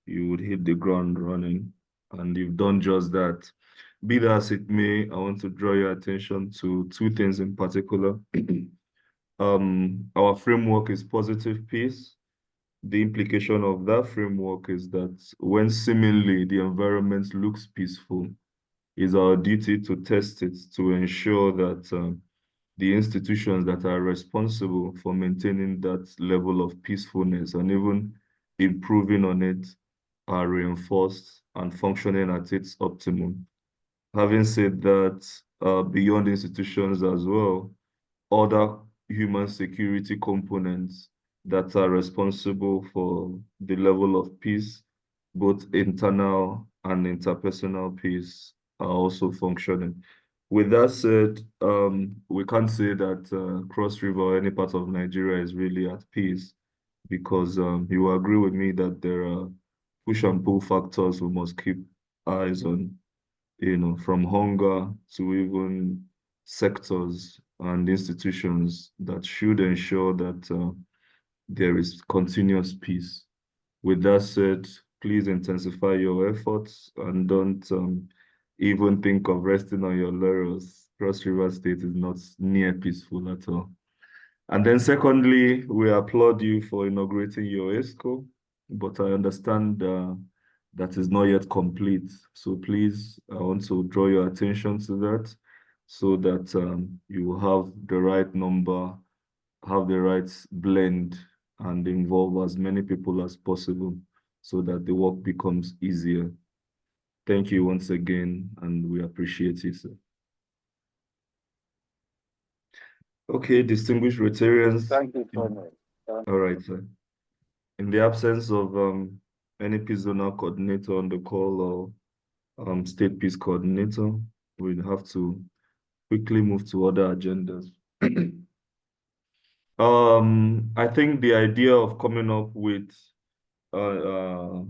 you would hit the ground running, and you've done just that. Be that as it may, I want to draw your attention to two things in particular. Our framework is positive peace. The implication of that framework is that when seemingly the environment looks peaceful, it's our duty to test it to ensure that the institutions that are responsible for maintaining that level of peacefulness and even improving on it are reinforced and functioning at its optimum. Having said that, beyond institutions as well, other human security components that are responsible for the level of peace, both internal and interpersonal peace, are also functioning. With that said, we can't say that Cross River or any part of Nigeria is really at peace, because you will agree with me that there are push and pull factors we must keep eyes on, from hunger to even sectors and institutions that should ensure that there is continuous peace. With that said, please intensify your efforts and don't even think of resting on your laurels. Cross River State is not near peaceful at all. And then secondly, we applaud you for inaugurating your ESCO, but I understand that is not yet complete. So please, I want to draw your attention to that so that you will have the right number, have the right blend, and involve as many people as possible so that the work becomes easier. Thank you once again, and we appreciate you, sir. Okay, distinguished Rotarians. Thank you so much. All right, sir. In the absence of any peace zonal coordinator on the call or state peace coordinator, we'd have to quickly move to other agendas. I think the idea of coming up with a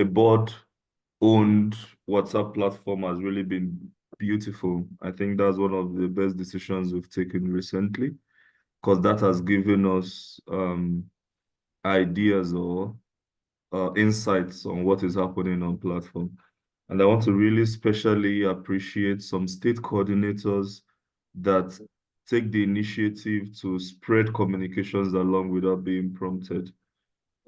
board-owned WhatsApp platform has really been beautiful. I think that's one of the best decisions we've taken recently, because that has given us ideas or insights on what is happening on platform. And I want to really specially appreciate some state coordinators that take the initiative to spread communications along without being prompted.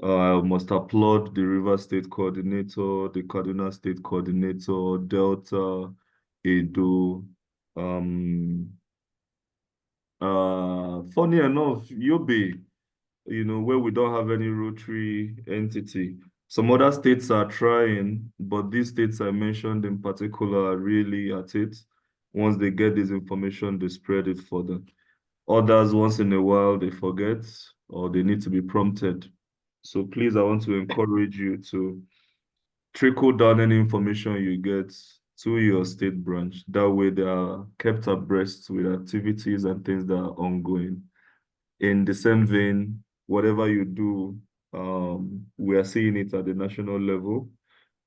I must applaud the River State Coordinator, the Kaduna State Coordinator, Delta, Edo. Funny enough, Yobe, where we don't have any Rotary entity. Some other states are trying, but these states I mentioned in particular are really at it. Once they get this information, they spread it further. Others, once in a while, they forget or they need to be prompted. So please, I want to encourage you to trickle down any information you get to your state branch. That way they are kept abreast with activities and things that are ongoing. In the same vein, whatever you do, we are seeing it at the national level.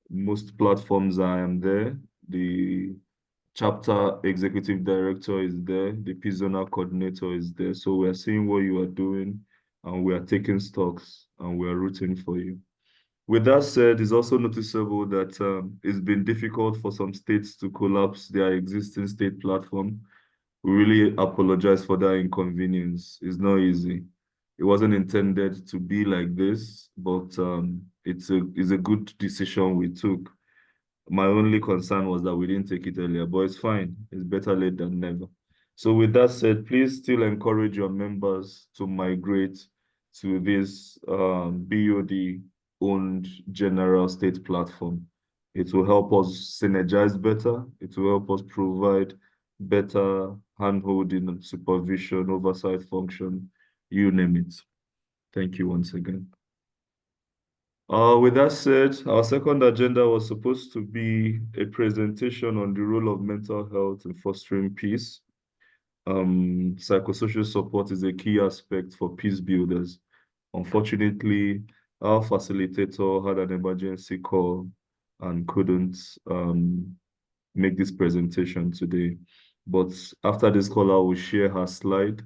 Most platforms I am there. The chapter executive director is there. The P-Zonal coordinator is there. So we are seeing what you are doing, and we are taking stocks, and we are rooting for you. With that said, it's also noticeable that it's been difficult for some states to collapse their existing state platform. We really apologize for that inconvenience. It's not easy. It wasn't intended to be like this, but it's a good decision we took. My only concern was that we didn't take it earlier, but it's fine. It's better late than never. So with that said, please still encourage your members to migrate to this BOD-owned general state platform. It will help us synergize better. It will help us provide better handholding and supervision, oversight function, you name it. Thank you once again. With that said, our second agenda was supposed to be a presentation on the role of mental health in fostering peace. Psychosocial support is a key aspect for peace builders. Unfortunately, our facilitator had an emergency call and couldn't make this presentation today. But after this call, I will share her slide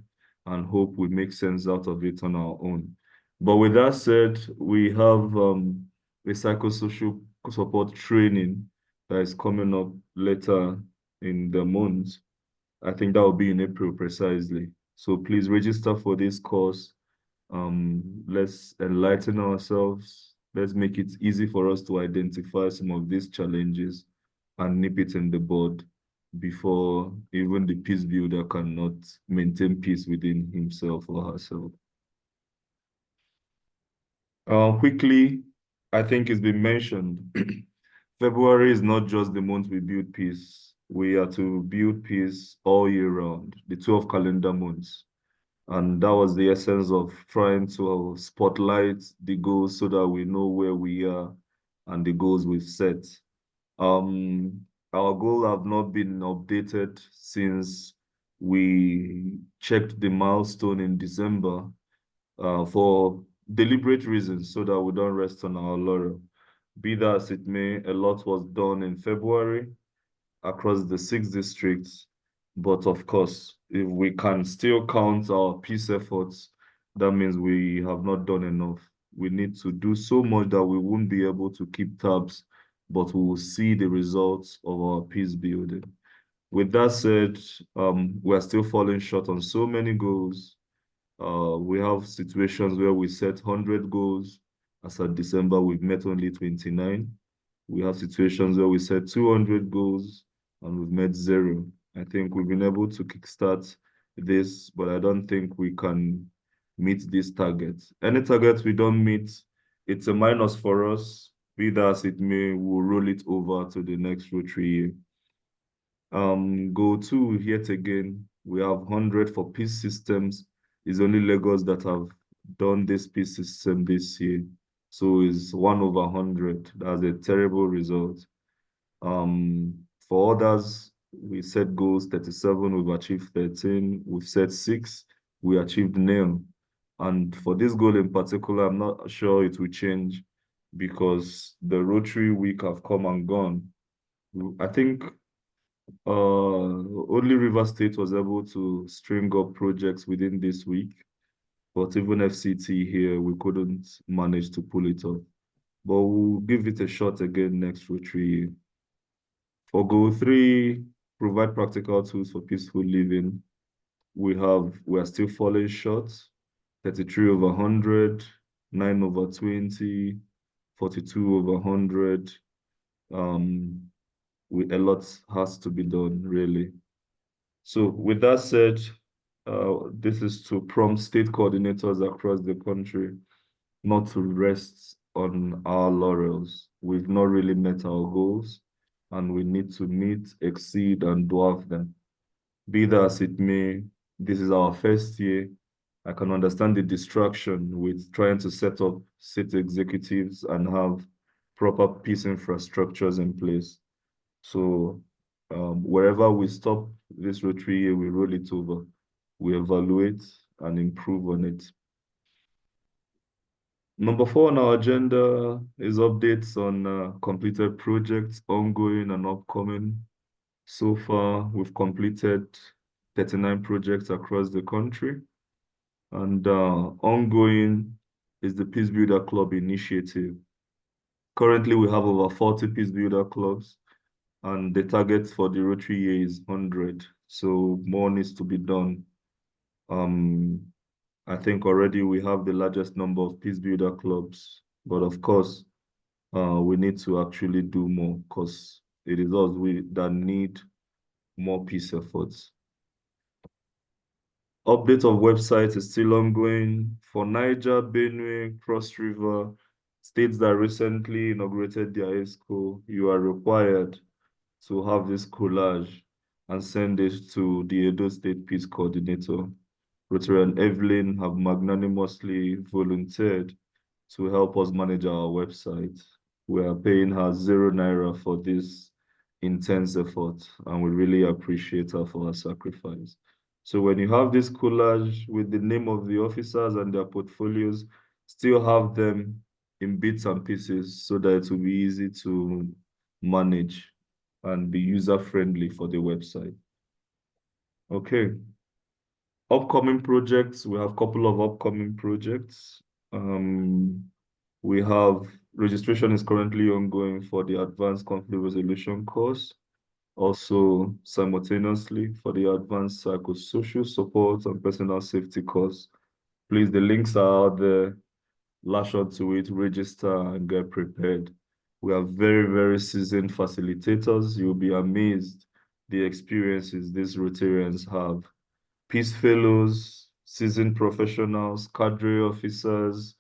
and hope we make sense out of it on our own. But with that said, we have a psychosocial support training that is coming up later in the month. I think that will be in April precisely. So please register for this course. Let's enlighten ourselves. Let's make it easy for us to identify some of these challenges and nip it in the bud before even the peace builder cannot maintain peace within himself or herself. Quickly, I think it's been mentioned, February is not just the month we build peace. We are to build peace all year round, the 12 calendar months. And that was the essence of trying to spotlight the goals so that we know where we are and the goals we've set. Our goals have not been updated since we checked the milestone in December for deliberate reasons so that we don't rest on our laurel. Be that as it may, a lot was done in February across the 6 districts. But of course, if we can still count our peace efforts, that means we have not done enough. We need to do so much that we won't be able to keep tabs, but we will see the results of our peace building. With that said, we're still falling short on so many goals. We have situations where we set 100 goals. As of December, we've met only 29. We have situations where we set 200 goals and we've met 0. I think we've been able to kickstart this, but I don't think we can meet these targets. Any targets we don't meet, it's a minus for us. Be that as it may, we'll roll it over to the next Rotary year. Goal 2, yet again, we have 100 for peace systems. It's only Lagos that have done this peace system this year. So it's 1/100. That's a terrible result. For others, we set goals 37, we've achieved 13. We've set 6, we achieved 0. And for this goal in particular, I'm not sure it will change because the Rotary week have come and gone. I think only River State was able to string up projects within this week. But even FCT here, we couldn't manage to pull it off. But we'll give it a shot again next Rotary year. For goal 3, provide practical tools for peaceful living. We are still falling short. 33/100, 9/20, 42/100. A lot has to be done, really. So with that said, this is to prompt state coordinators across the country not to rest on our laurels. We've not really met our goals, and we need to meet, exceed, and dwarf them. Be that as it may, this is our first year. I can understand the distraction with trying to set up state executives and have proper peace infrastructures in place. So wherever we stop this Rotary year, we roll it over. We evaluate and improve on it. Number 4 on our agenda is updates on completed projects, ongoing and upcoming. So far, we've completed 39 projects across the country. And ongoing is the Peace Builder Club initiative. Currently, we have over 40 Peace Builder clubs, and the target for the Rotary year is 100. So more needs to be done. I think already we have the largest number of Peace Builder clubs, but of course, we need to actually do more because it is us that need more peace efforts. Update of website is still ongoing for Niger, Benue, Cross River, states that recently inaugurated their ESCO. You are required to have this collage and send it to the Edo State Peace Coordinator. Rotary and Evelyn have magnanimously volunteered to help us manage our website. We are paying her 0 naira for this intense effort, and we really appreciate her for her sacrifice. So when you have this collage with the name of the officers and their portfolios, still have them in bits and pieces so that it will be easy to manage and be user-friendly for the website. Okay. Upcoming projects, we have a couple of upcoming projects. We have registration is currently ongoing for the advanced conflict resolution course. Also, simultaneously for the advanced psychosocial support and personal safety course. Please, the links are out there. Lash on to it, register, and get prepared. We are very, very seasoned facilitators. You'll be amazed the experiences these Rotarians have. Peace fellows, seasoned professionals, cadre officers,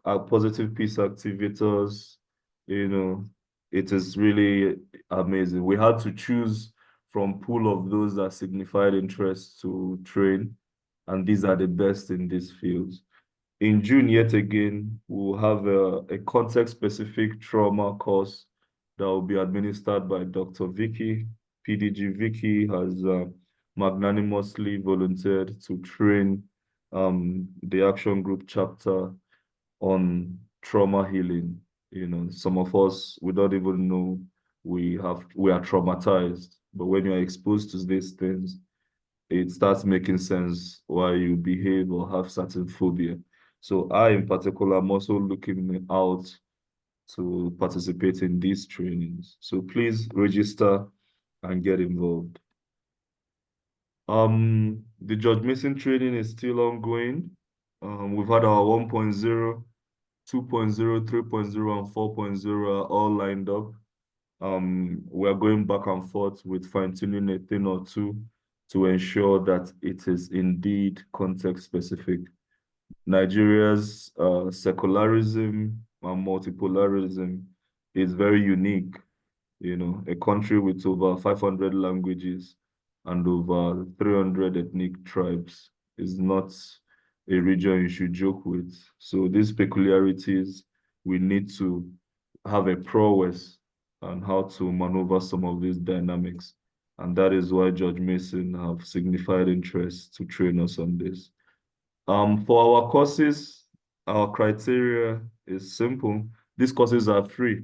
positive peace activators. It is really amazing. We had to choose from pool of those that signified interest to train, and these are the best in these fields. In June, yet again, we'll have a context-specific trauma course that will be administered by Dr. Vicky. PDG Vicky has magnanimously volunteered to train the Action Group chapter on trauma healing. Some of us, we don't even know we are traumatized, but when you are exposed to these things, it starts making sense why you behave or have certain phobia. So I, in particular, am also looking out to participate in these trainings. So please register and get involved. The Judge Mason training is still ongoing. We've had our 1.0, 2.0, 3.0, and 4.0 all lined up. We're going back and forth with fine-tuning a thing or two to ensure that it is indeed context-specific. Nigeria's secularism and multipolarism is very unique. A country with over 500 languages and over 300 ethnic tribes is not a region you should joke with. So these peculiarities, we need to have a prowess on how to maneuver some of these dynamics. And that is why Judge Mason have signified interest to train us on this. For our courses, our criteria is simple. These courses are free.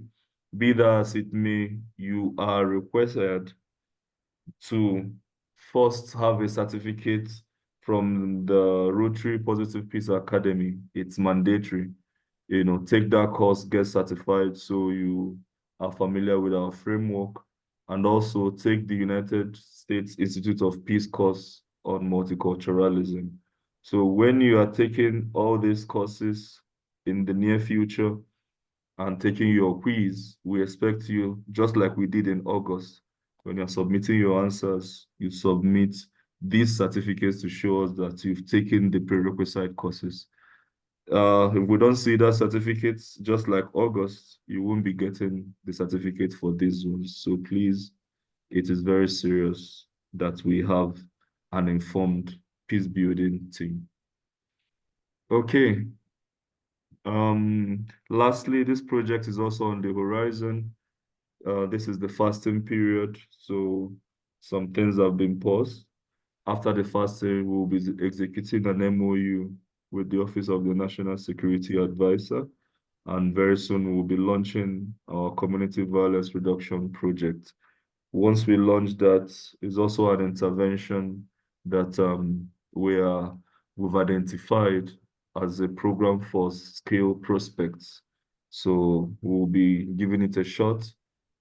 Be that as it may, you are required to first have a certificate from the Rotary Positive Peace Academy. It's mandatory. Take that course, get certified so you are familiar with our framework, and also take the United States Institute of Peace course on multiculturalism. So when you are taking all these courses in the near future and taking your quiz, we expect you, just like we did in August, when you're submitting your answers, you submit these certificates to show us that you've taken the prerequisite courses. If we don't see that certificate, just like August, you won't be getting the certificate for these ones. So please, it is very serious that we have an informed peace building team. Okay. Lastly, this project is also on the horizon. This is the fasting period, so some things have been paused. After the fasting, we'll be executing an MOU with the Office of the National Security Advisor, and very soon we'll be launching our community violence reduction project. Once we launch that, is also an intervention that we've identified as a program for scale prospects. So we'll be giving it a shot.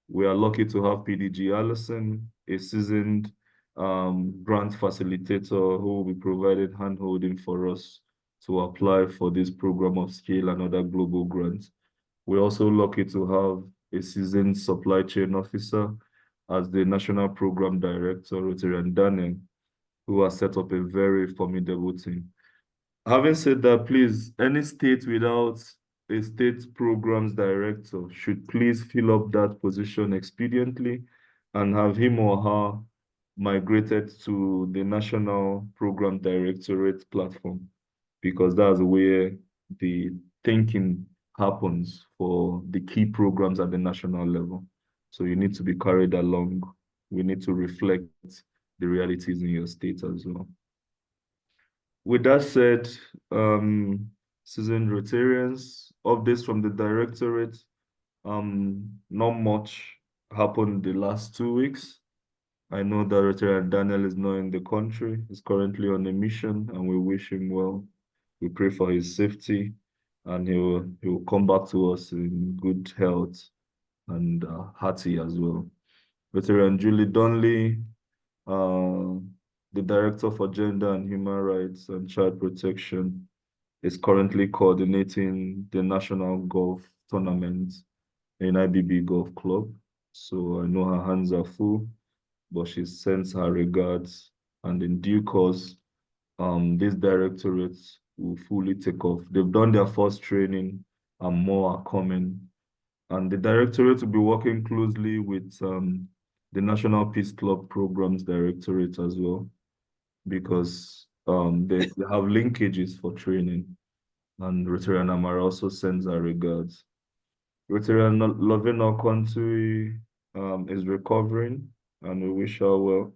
We are lucky to have PDG Allison, a seasoned grant facilitator who will be providing handholding for us to apply for this program of scale and other global grants. We're also lucky to have a seasoned supply chain officer as the National Program Director, Rotary and Daniel, who has set up a very formidable team. Having said that, please, any state without a state programs director should please fill up that position expediently and have him or her migrated to the National Program Directorate platform, because that's where the thinking happens for the key programs at the national level. So you need to be carried along. We need to reflect the realities in your state as well. With that said, seasoned Rotarians, updates from the Directorate, not much. happened the last 2 weeks. I know that Rotary Daniel is not in the country. He's currently on a mission, and we wish him well. We pray for his safety, and he will come back to us in good health and hearty as well. Veteran Julie Donnelly, the Director for Gender and Human Rights and Child Protection, is currently coordinating the National Golf Tournament in IBB Golf Club. So I know her hands are full, but she sends her regards, and in due course, these directorates will fully take off. They've done their first training, and more are coming. And the directorate will be working closely with the National Peace Club Programs Directorate as well, because they have linkages for training. And Rotary Amara also sends her regards. Rotary Lovina Kontui is recovering, and we wish her well.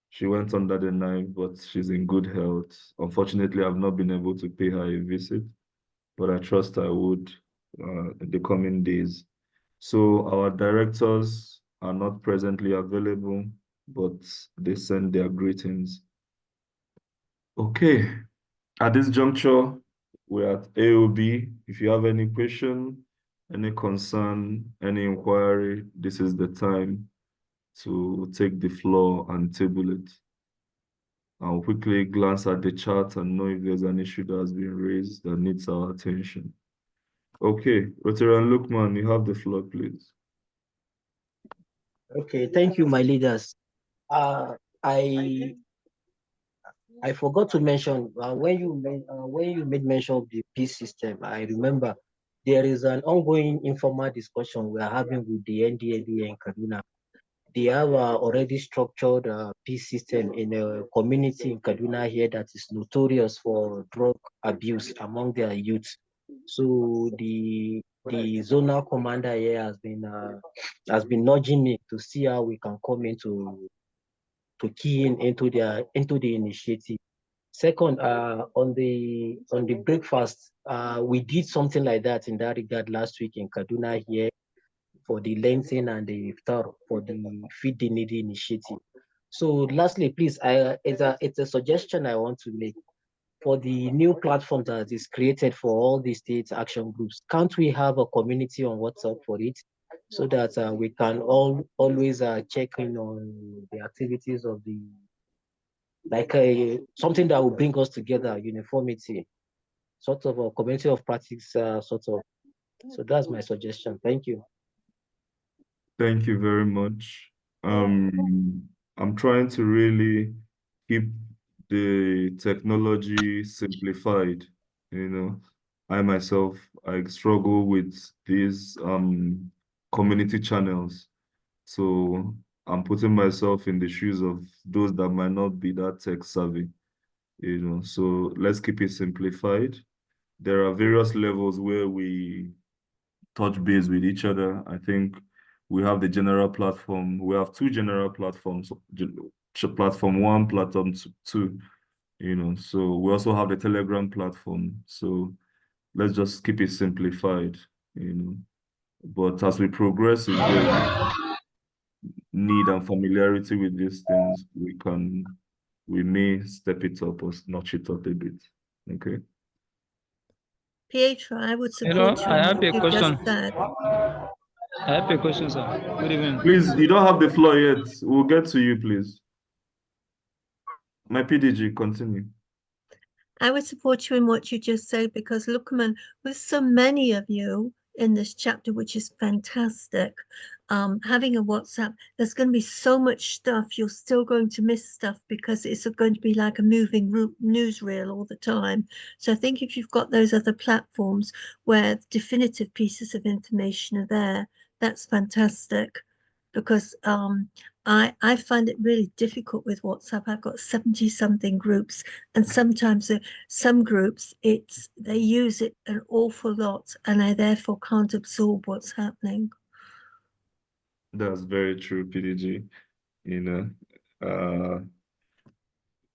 She went under the knife, but she's in good health. Unfortunately, I've not been able to pay her a visit, but I trust I would in the coming days. So our directors are not presently available, but they send their greetings. Okay, at this juncture, we're at AOB. If you have any question, any concern, any inquiry, this is the time to take the floor and table it. I'll quickly glance at the chart and know if there's an issue that has been raised that needs our attention. Okay, Rotary Lukman, you have the floor, please. Okay, thank you, my leaders. I forgot to mention when you made mention of the peace system. I remember there is an ongoing informal discussion we are having with the NDLEA in Kaduna. They have already structured a peace system in a community in Kaduna here that is notorious for drug abuse among their youth. So the zonal commander here has been nudging me to see how we can come into to key in into the initiative. Second, on the breakfast, we did something like that in that regard last week in Kaduna here for the lengthening and the iftar for the feed the needy initiative. So lastly, please, it's a suggestion I want to make for the new platform that is created for all the state action groups. Can't we have a community on WhatsApp for it, so that we can always check in on the activities of the, like something that will bring us together, uniformity, sort of a community of practice, sort of. So that's my suggestion. Thank you. Thank you very much. I'm trying to really keep the technology simplified. I myself, I struggle with these community channels. So I'm putting myself in the shoes of those that might not be that tech savvy. So let's keep it simplified. There are various levels where we touch base with each other. I think we have the general platform. We have two general platforms, platform 1, platform 2, so we also have the Telegram platform. So let's just keep it simplified, but as we progress, if there's need and familiarity with these things, we may step it up or notch it up a bit. Okay. Pietro, I would support you I in have what a you question. just said. I have a question, sir. Good evening. Please, you don't have the floor yet. We'll get to you, please. My PDG, continue. I would support you in what you just said, because Lukman, with so many of you in this chapter, which is fantastic, having a WhatsApp, there's going to be so much stuff. You're still going to miss stuff because it's going to be like a moving newsreel all the time. So I think if you've got those other platforms where definitive pieces of information are there, that's fantastic. Because I find it really difficult with WhatsApp. I've got 70 something groups, and sometimes some groups they use it an awful lot, and I therefore can't absorb what's happening. That's very true, PDG.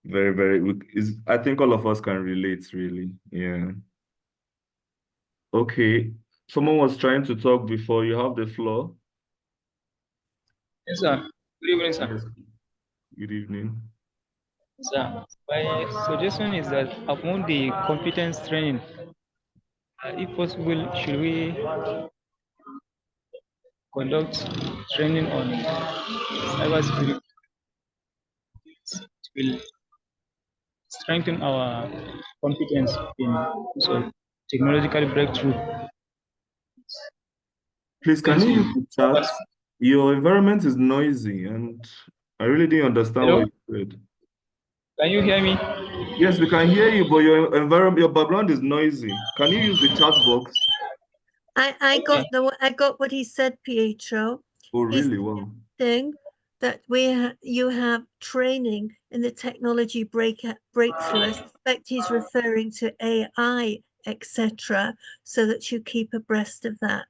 Very, very. I think all of us can relate, really. Yeah. Okay. Someone was trying to talk before. You have the floor. Yes, sir. Good evening, sir. Yes. Good evening. Sir, my suggestion is that upon the competence training, if possible, should we conduct training on cybersecurity? It will strengthen our competence in so technological breakthrough. Please, can Thanks you to use the chat? Your environment is noisy, and I really didn't understand Hello? what you said. Can you hear me? Yes, we can hear you, but your environment, your background is noisy. Can you use the chat box? I got what he said, Pietro. Oh, He's really? Wow. saying that you have training in the technology breakthrough. I suspect he's referring to AI, etc., so that you keep abreast of that.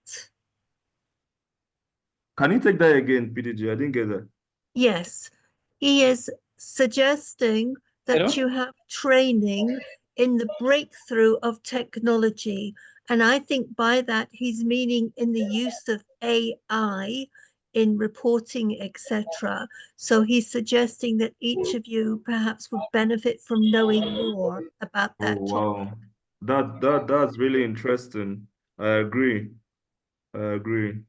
Can you take that again, PDG? I didn't get that. Yes, he is suggesting that Hello? you have training in the breakthrough of technology. And I think by that, he's meaning in the use of AI in reporting, etc. So he's suggesting that each of you perhaps would benefit from knowing more about Oh, that topic. wow. That's really interesting. I agree. I agree.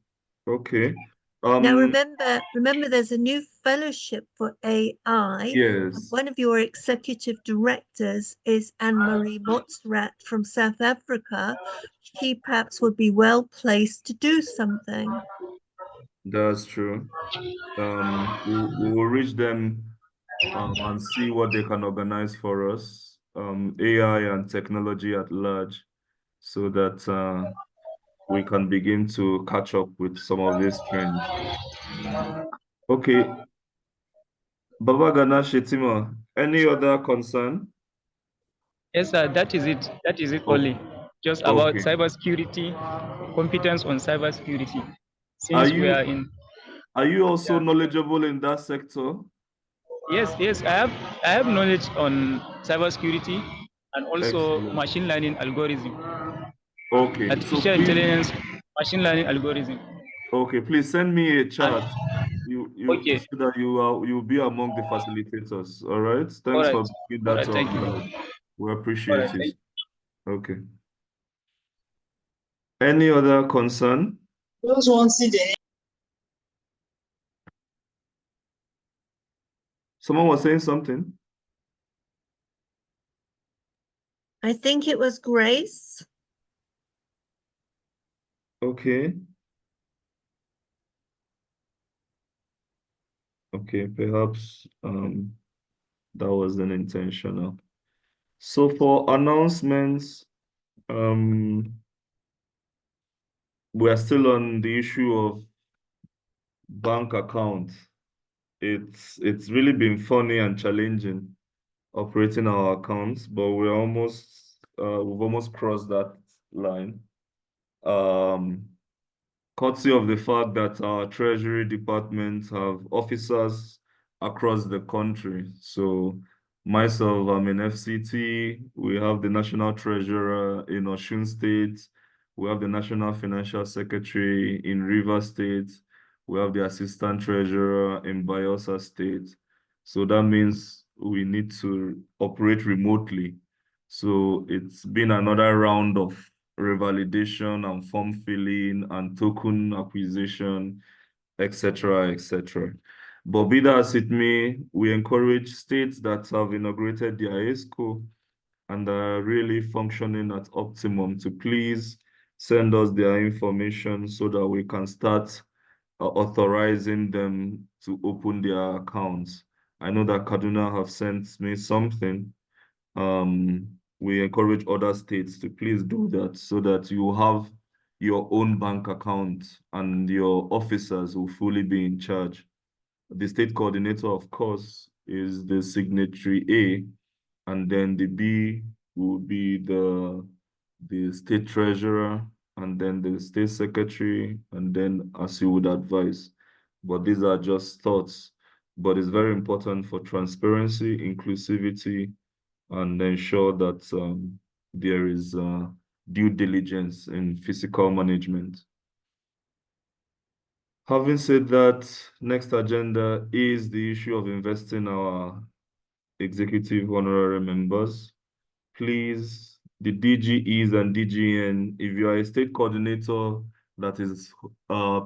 Okay. Now remember, there's a new fellowship for AI. Yes, One of your executive directors is Anne-Marie Motsrat from South Africa. She perhaps would be well placed to do something. that's true. We will reach them and see what they can organize for us, AI and technology at large, so that we can begin to catch up with some of these trends. Okay, Baba Gana Shetima, any other concern? Yes, sir. That is it. That is it Oh, only. Just about okay. cybersecurity, competence on cybersecurity. Are Since we are you in, also yeah. knowledgeable in that sector? Yes, I have knowledge on cybersecurity and also Excellent. machine learning algorithm, Okay, so artificial please, intelligence, machine learning algorithm. okay, please send me a And chart. You okay, so that you'll be among the facilitators. All right. all Thanks right, for bringing all that right. up Thank you. loud. We All right, appreciate it. thank you. Okay. Any other concern? Those ones see the Someone was saying something. I think it was Grace. Okay. Okay, perhaps that wasn't intentional. So for announcements, we are still on the issue of bank accounts. It's really been funny and challenging operating our accounts, but we've almost crossed that line. Courtesy of the fact that our Treasury Department have officers across the country. So myself, I'm in FCT. We have the National Treasurer in Osun State. We have the National Financial Secretary in Rivers State. We have the Assistant Treasurer in Bayelsa State. So that means we need to operate remotely. So it's been another round of revalidation and form filling and token acquisition, etc., etc. But be that as it may, we encourage states that have inaugurated their ESCO and are really functioning at optimum to please send us their information so that we can start authorizing them to open their accounts. I know that Kaduna have sent me something. We encourage other states to please do that so that you have your own bank account and your officers will fully be in charge. The state coordinator, of course, is the signatory A, and then the B will be the state treasurer, and then the state secretary, and then as you would advise. But these are just thoughts. But it's very important for transparency, inclusivity, and ensure that there is due diligence in fiscal management. Having said that, next agenda is the issue of investing our executive honorary members. Please, the DGEs and DGN, if you are a state coordinator that is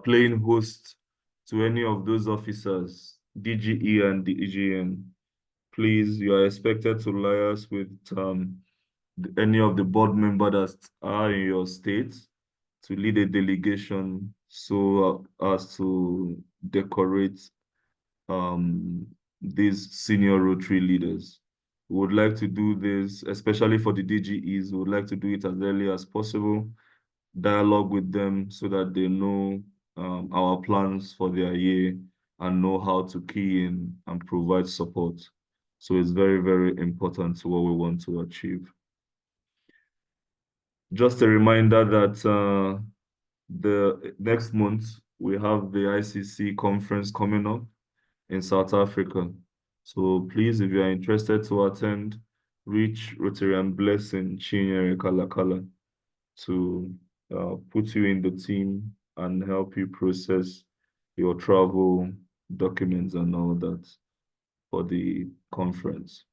playing host to any of those officers, DGE and DGN, please, you are expected to liaise with any of the board members that are in your state to lead a delegation so as to decorate these senior Rotary leaders. We would like to do this, especially for the DGEs, we would like to do it as early as possible, dialogue with them so that they know our plans for their year and know how to key in and provide support. So it's very, very important to what we want to achieve. Just a reminder that the next month we have the ICC conference coming up in South Africa. So please, if you are interested to attend, reach Rotarian Blessing Chinyere Kalakala to put you in the team and help you process your travel documents and all that for the conference.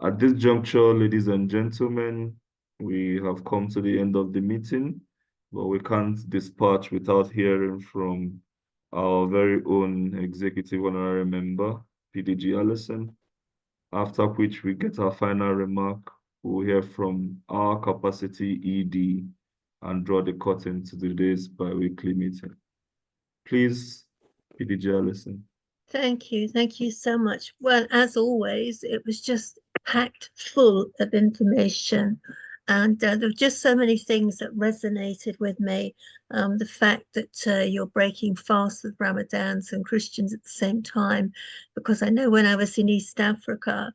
At this juncture, ladies and gentlemen, we have come to the end of the meeting, but we can't dispatch without hearing from our very own executive honorary member, PDG Allison, after which we get our final remark. We'll hear from our capacity ED and draw the curtain to today's bi-weekly meeting. Please, PDG Allison. Thank you. Thank you so much. Well, as always, it was just packed full of information. And there were just so many things that resonated with me. The fact that you're breaking fast with Ramadans and Christians at the same time, because I know when I was in East Africa,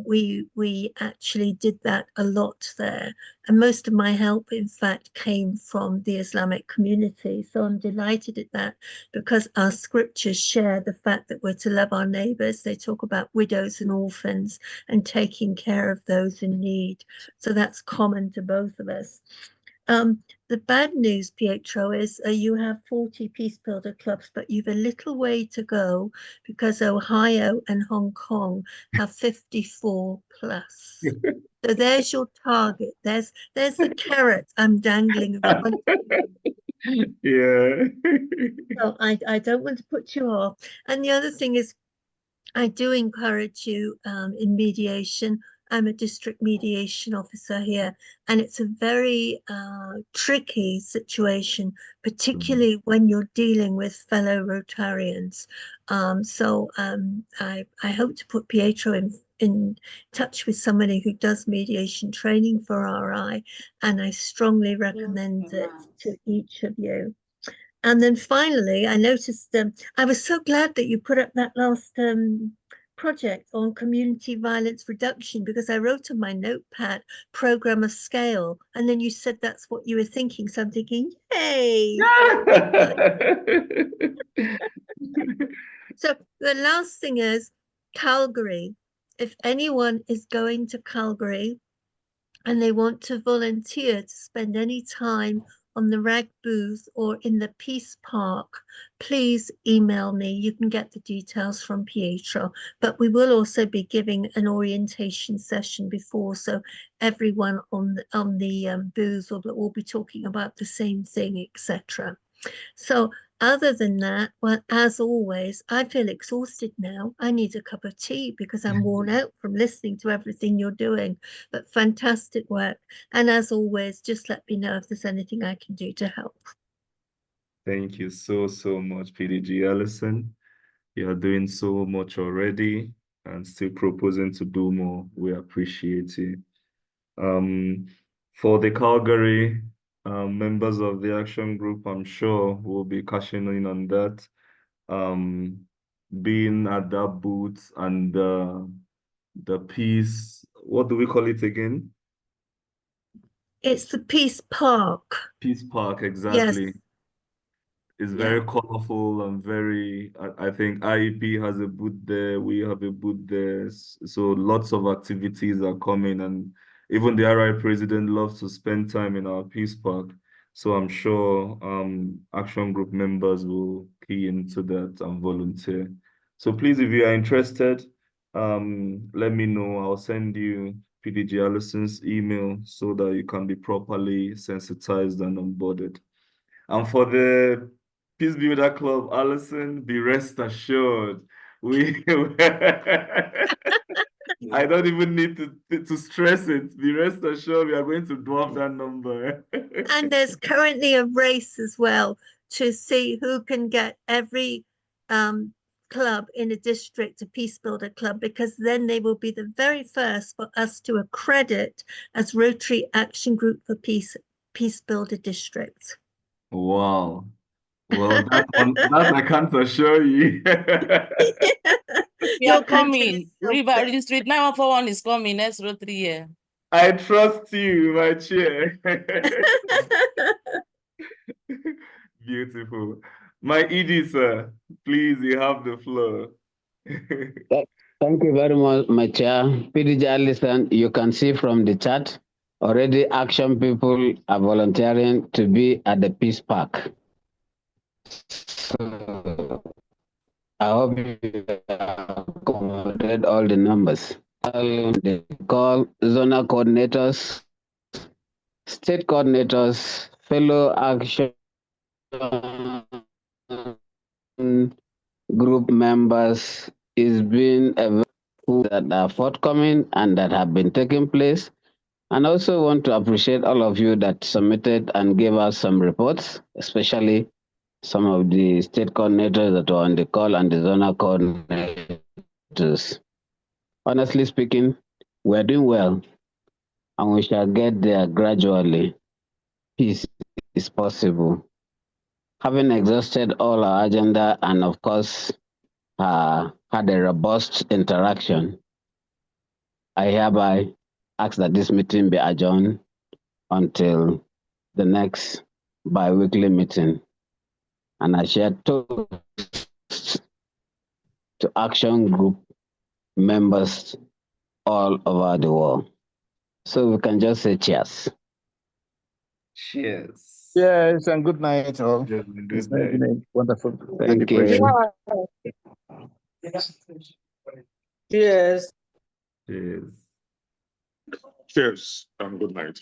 we actually did that a lot there. And most of my help, in fact, came from the Islamic community. So I'm delighted at that because our scriptures share the fact that we're to love our neighbors. They talk about widows and orphans and taking care of those in need. So that's common to both of us. The bad news, Pietro, is you have 40 Peace Builder clubs, but you've a little way to go because Ohio and Hong Kong have 54 plus. So there's your target. There's the carrot I'm dangling in front of you. Yeah. So I don't want to put you off. And the other thing is, I do encourage you in mediation. I'm a district mediation officer here, and it's a very tricky situation, particularly when you're dealing with fellow Rotarians. I hope to put Pietro in touch with somebody who does mediation training for RI, and I strongly recommend it to each of you. And then finally, I noticed I was so glad that you put up that last project on community violence reduction, because I wrote on my notepad program of scale, and then you said that's what you were thinking. So I'm thinking, yay! So the last thing is Calgary. If anyone is going to Calgary and they want to volunteer to spend any time on the RAG booth or in the Peace Park, please email me. You can get the details from Pietro, but we will also be giving an orientation session before, so everyone on the booth will all be talking about the same thing, etc. So other than that, well, as always, I feel exhausted now. I need a cup of tea because I'm worn out from listening to everything you're doing, but fantastic work. And as always, just let me know if there's anything I can do to help. Thank you so much, PDG Allison. You are doing so much already and still proposing to do more. We appreciate it. For the Calgary members of the action group, I'm sure we'll be cashing in on that. Being at that booth and the Peace, what do we call it again? It's the Peace Park. Peace Park, exactly. Yes. It's very colorful and very, I think IEP has a booth there, we have a booth there. So lots of activities are coming, and even the RI president loves to spend time in our Peace Park. So I'm sure action group members will key into that and volunteer. So please, if you are interested, let me know. I'll send you PDG Allison's email so that you can be properly sensitized and onboarded. And for the Peace Builder Club, Allison, be rest assured, I don't even need to stress it. Be rest assured we are going to dwarf that number. And there's currently a race as well to see who can get every club in a district a Peace Builder Club, because then they will be the very first for us to accredit as Rotary Action Group for Peace Builder Districts. Wow. Well, that I can't assure you. We are coming. River District 9141 is coming next Rotary year. I trust you, my chair. Beautiful. My ED, sir, please, you have the floor. Thank you very much, my chair. PDG Allison, you can see from the chat, already action people are volunteering to be at the Peace Park. So I hope you accommodate all the numbers. They call zonal coordinators, state coordinators, fellow action group members is being that are forthcoming and that have been taking place. And also want to appreciate all of you that submitted and gave us some reports, especially some of the state coordinators that were on the call and the zonal coordinators. Honestly speaking, we're doing well and we shall get there gradually. Peace is possible. Having exhausted all our agenda and of course had a robust interaction, I hereby ask that this meeting be adjourned until the next bi-weekly meeting. And I share toast to action group members all over the world. So we can just say cheers. Cheers. Yes, and good night all. Good It's night. been wonderful. Thank you. Yes. Cheers. Cheers and good night.